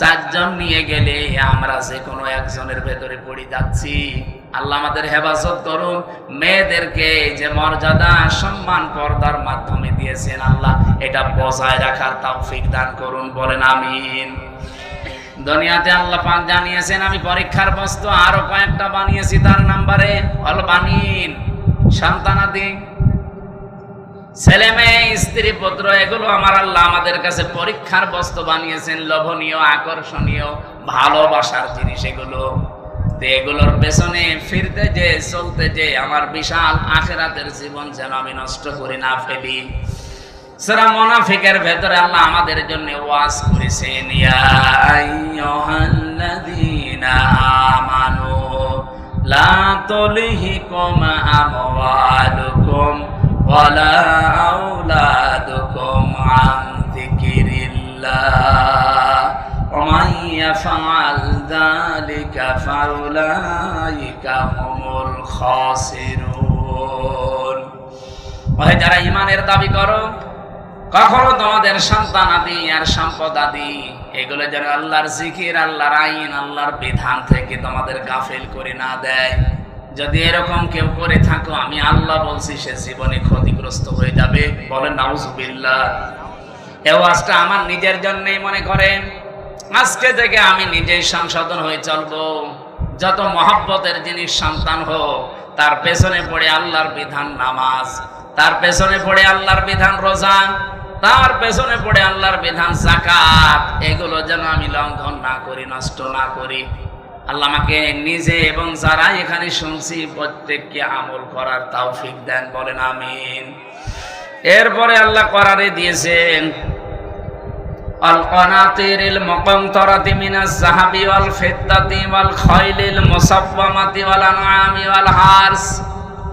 4 জন নিয়ে গেলে আমরা যে কোনো একজনের ভেতরে পড়ে যাচ্ছি। আল্লাহ আমাদের হেফাজত করুন। মেয়েদেরকে যে মর্যাদা, সম্মান পর্দার মাধ্যমে দিয়েছেন, আল্লাহ এটা বজায় রাখার তৌফিক দান করুন। বলেন আমিন। দুনিয়াতে আল্লাহ পাক জানিয়েছেন, আমি পরীক্ষার বস্তু আরো কয়েকটা বানিয়েছি। তার নাম্বারে হল বানিন, সন্তানাদি, ছেলে মেয়ে, স্ত্রী পুত্র, এগুলো আমার আল্লাহ আমাদের কাছে পরীক্ষার বস্তু বানিয়েছেন। লোভনীয়, আকর্ষণীয়, ভালোবাসার জিনিস এগুলো। এগুলোর পেছনে ফিরতে যে, চলতে যে আমার বিশাল আখিরাতের জীবন যেন আমি নষ্ট করে না ফেলি। সূরা মুনাফিকের ভেতরে আল্লাহ আমাদের জন্য ওয়াজ করেছেন, ইয়া আইয়ুহাল্লাযীনা আমানু লা তুলহিকুম আমওয়ালুকুম ওয়ালা আওলাদুকুম আন যিকিরিল্লাহ ওয়া মান ইয়াফআল যালিকা ফাউলাইকা হুমুল খাসিরুন। ওহে যারা ঈমানের দাবি করো, কখনো তোমাদের সন্তান আদি আর সম্পদ আদি এগুলো যেন আল্লাহর জিকির, আল্লাহর আইন, আল্লাহর বিধান থেকে তোমাদের গাফিল করে না দেয়। যদি এরকম কেউ করে থাকো, আমি আল্লাহ বলছি সে জীবনে ক্ষতিগ্রস্ত হয়ে যাবে। বলেন নাউজুবিল্লাহ। এই ওয়াজটা আমার নিজের জন্যই মনে করেন। আজকে থেকে আমি নিজেই সংশোধন হয়ে চলবো। যত মহব্বতের জিনিস সন্তান হোক, তার পেছনে পড়ে আল্লাহর বিধান নামাজ, তার পেছনে পড়ে আল্লাহর বিধান রোজা, তার পেছনে পড়ে আল্লাহর বিধান যাকাত, এগুলো যেন আমি লঙ্ঘন না করি, নষ্ট না করি। আল্লাহ আমাকে নিজে এবং যারা এখানে শুনছি প্রত্যেককে আমল করার তৌফিক দেন। বলেন আমিন। এরপরে আল্লাহ করারে দিয়েছেন আল-কানাতিরিল মুকান্তরাতি মিনাজ যাহাবি ওয়াল ফিদ্দাতি ওয়াল খাইলিল মুসাফফামাতি ওয়াল আনআমি ওয়াল হারস।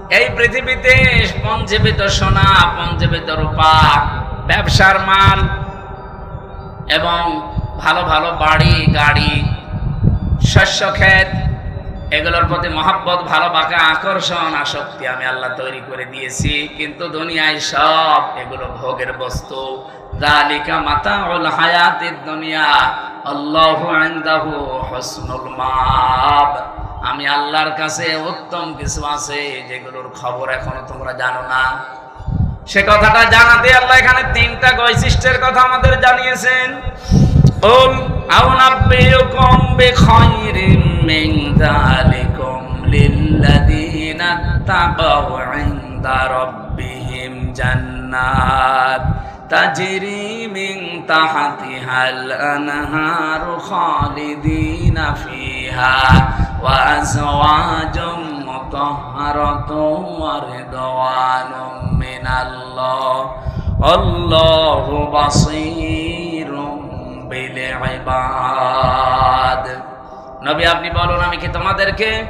এই পৃথিবীতে পঞ্জীবিত সোনা, পঞ্জীবিত রূপা, ব্যবসার মাল এবং ভালো ভালো বাড়ি গাড়ি, শস্য ক্ষেত, এগুলোর প্রতি মহব্বত, ভালোবাসা, আকর্ষণ, আসক্তি আমি আল্লাহ তৈরি করে দিয়েছি। কিন্তু দুনিয়ায় সব এগুলো ভোগের বস্তু। যালিকা মাতাউল হায়াতিদ দুনিয়া আল্লাহু ইনদাহু হুসনুল মাআব। আমি আল্লাহর কাছে উত্তম কিছু আছে যেগুলোর খবর এখনো তোমরা জানো না। সে কথাটা জানাতে আল্লাহ এখানে তিনটা বৈশিষ্ট্যের কথা আমাদের জানিয়েছেন। قل أنبئكم بخير من ذلكم للذين اتقوا عند ربهم جنات تجري من تحتها الأنهار خالدين فيها وأزواج مطهرة ورضوان من الله والله بصير বিলইবাদ। নবী আপনি বলুন, আমি কি তোমাদেরকে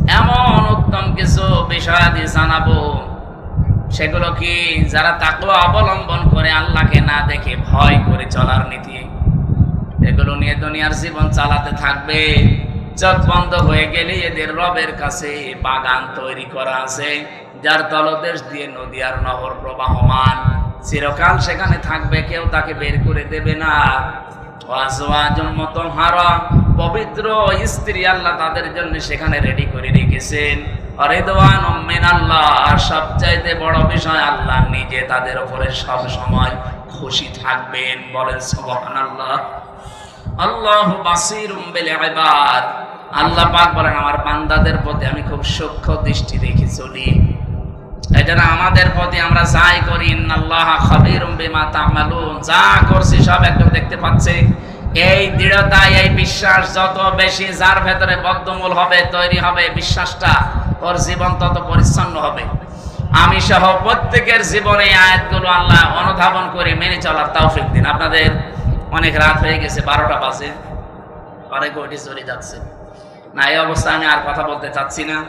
এমন উত্তম কিছু বিষয়াদি জানাবো, সেগুলো কি যারা তাকওয়া অবলম্বন করে আল্লাহকে না দেখে ভয় করে চলার নীতি, এগুলো নিয়ে দুনিয়ার জীবন চালাতে থাকবে। চোখ বন্ধ হয়ে গেলে এদের রবের কাছে বাগান তৈরি করা আছে, যার তলদেশ দিয়ে নদী আর নহর প্রবাহমান, চিরকাল সেখানে থাকবে, কেউ তাকে বের করে দেবে না। ওয়াজওয়াজুম মুতাহহারা, পবিত্র স্ত্রী আল্লাহ তাদের জন্য সেখানে রেডি করে রেখেছেন। রিদওয়ানুম মিনাল্লাহ, আর সবচাইতে বড় বিষয় আল্লাহ নিজে তাদের উপরে সব সময় খুশি থাকবেন। বলেন সুবহানাল্লাহ। আল্লাহু বাসীরুম বিল ইবাদ। আল্লাহ পাক বলেন আমার বান্দাদের প্রতি আমি খুব সূক্ষ্ম দৃষ্টি রেখে চলি। এজন্য আমাদের প্রতি আমরা যাই করি, ইন্নাল্লাহা খাবীরুম বিমা তা'মালুন, যা করছি সব একদম দেখতে পাচ্ছে। এই দৃঢ়তা, এই বিশ্বাস যত বেশি যার ভেতরে বদ্ধমূল হবে, তৈরি হবে বিশ্বাসটা, ওর জীবন তত পরিচ্ছন্ন হবে। আমি সহ প্রত্যেকের জীবনে আয়াতগুলো আল্লাহ অনুধাবন করে মেনে চলার তৌফিক দিন। আপনাদের অনেক রাত হয়ে গেছে, 12টা বাজে, অনেক ওটি চলে যাচ্ছে না। এই অবস্থায় আমি আর কথা বলতে চাচ্ছি না।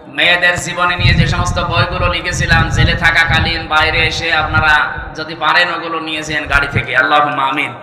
মেয়েদের জীবনে নিয়ে যে সমস্ত বইগুলো লিখেছিলাম জেলে থাকাকালীন, বাইরে এসে আপনারা যদি পারেন ওগুলো নিয়েছেন গাড়ি থেকে। আল্লাহুম্মা আমিন।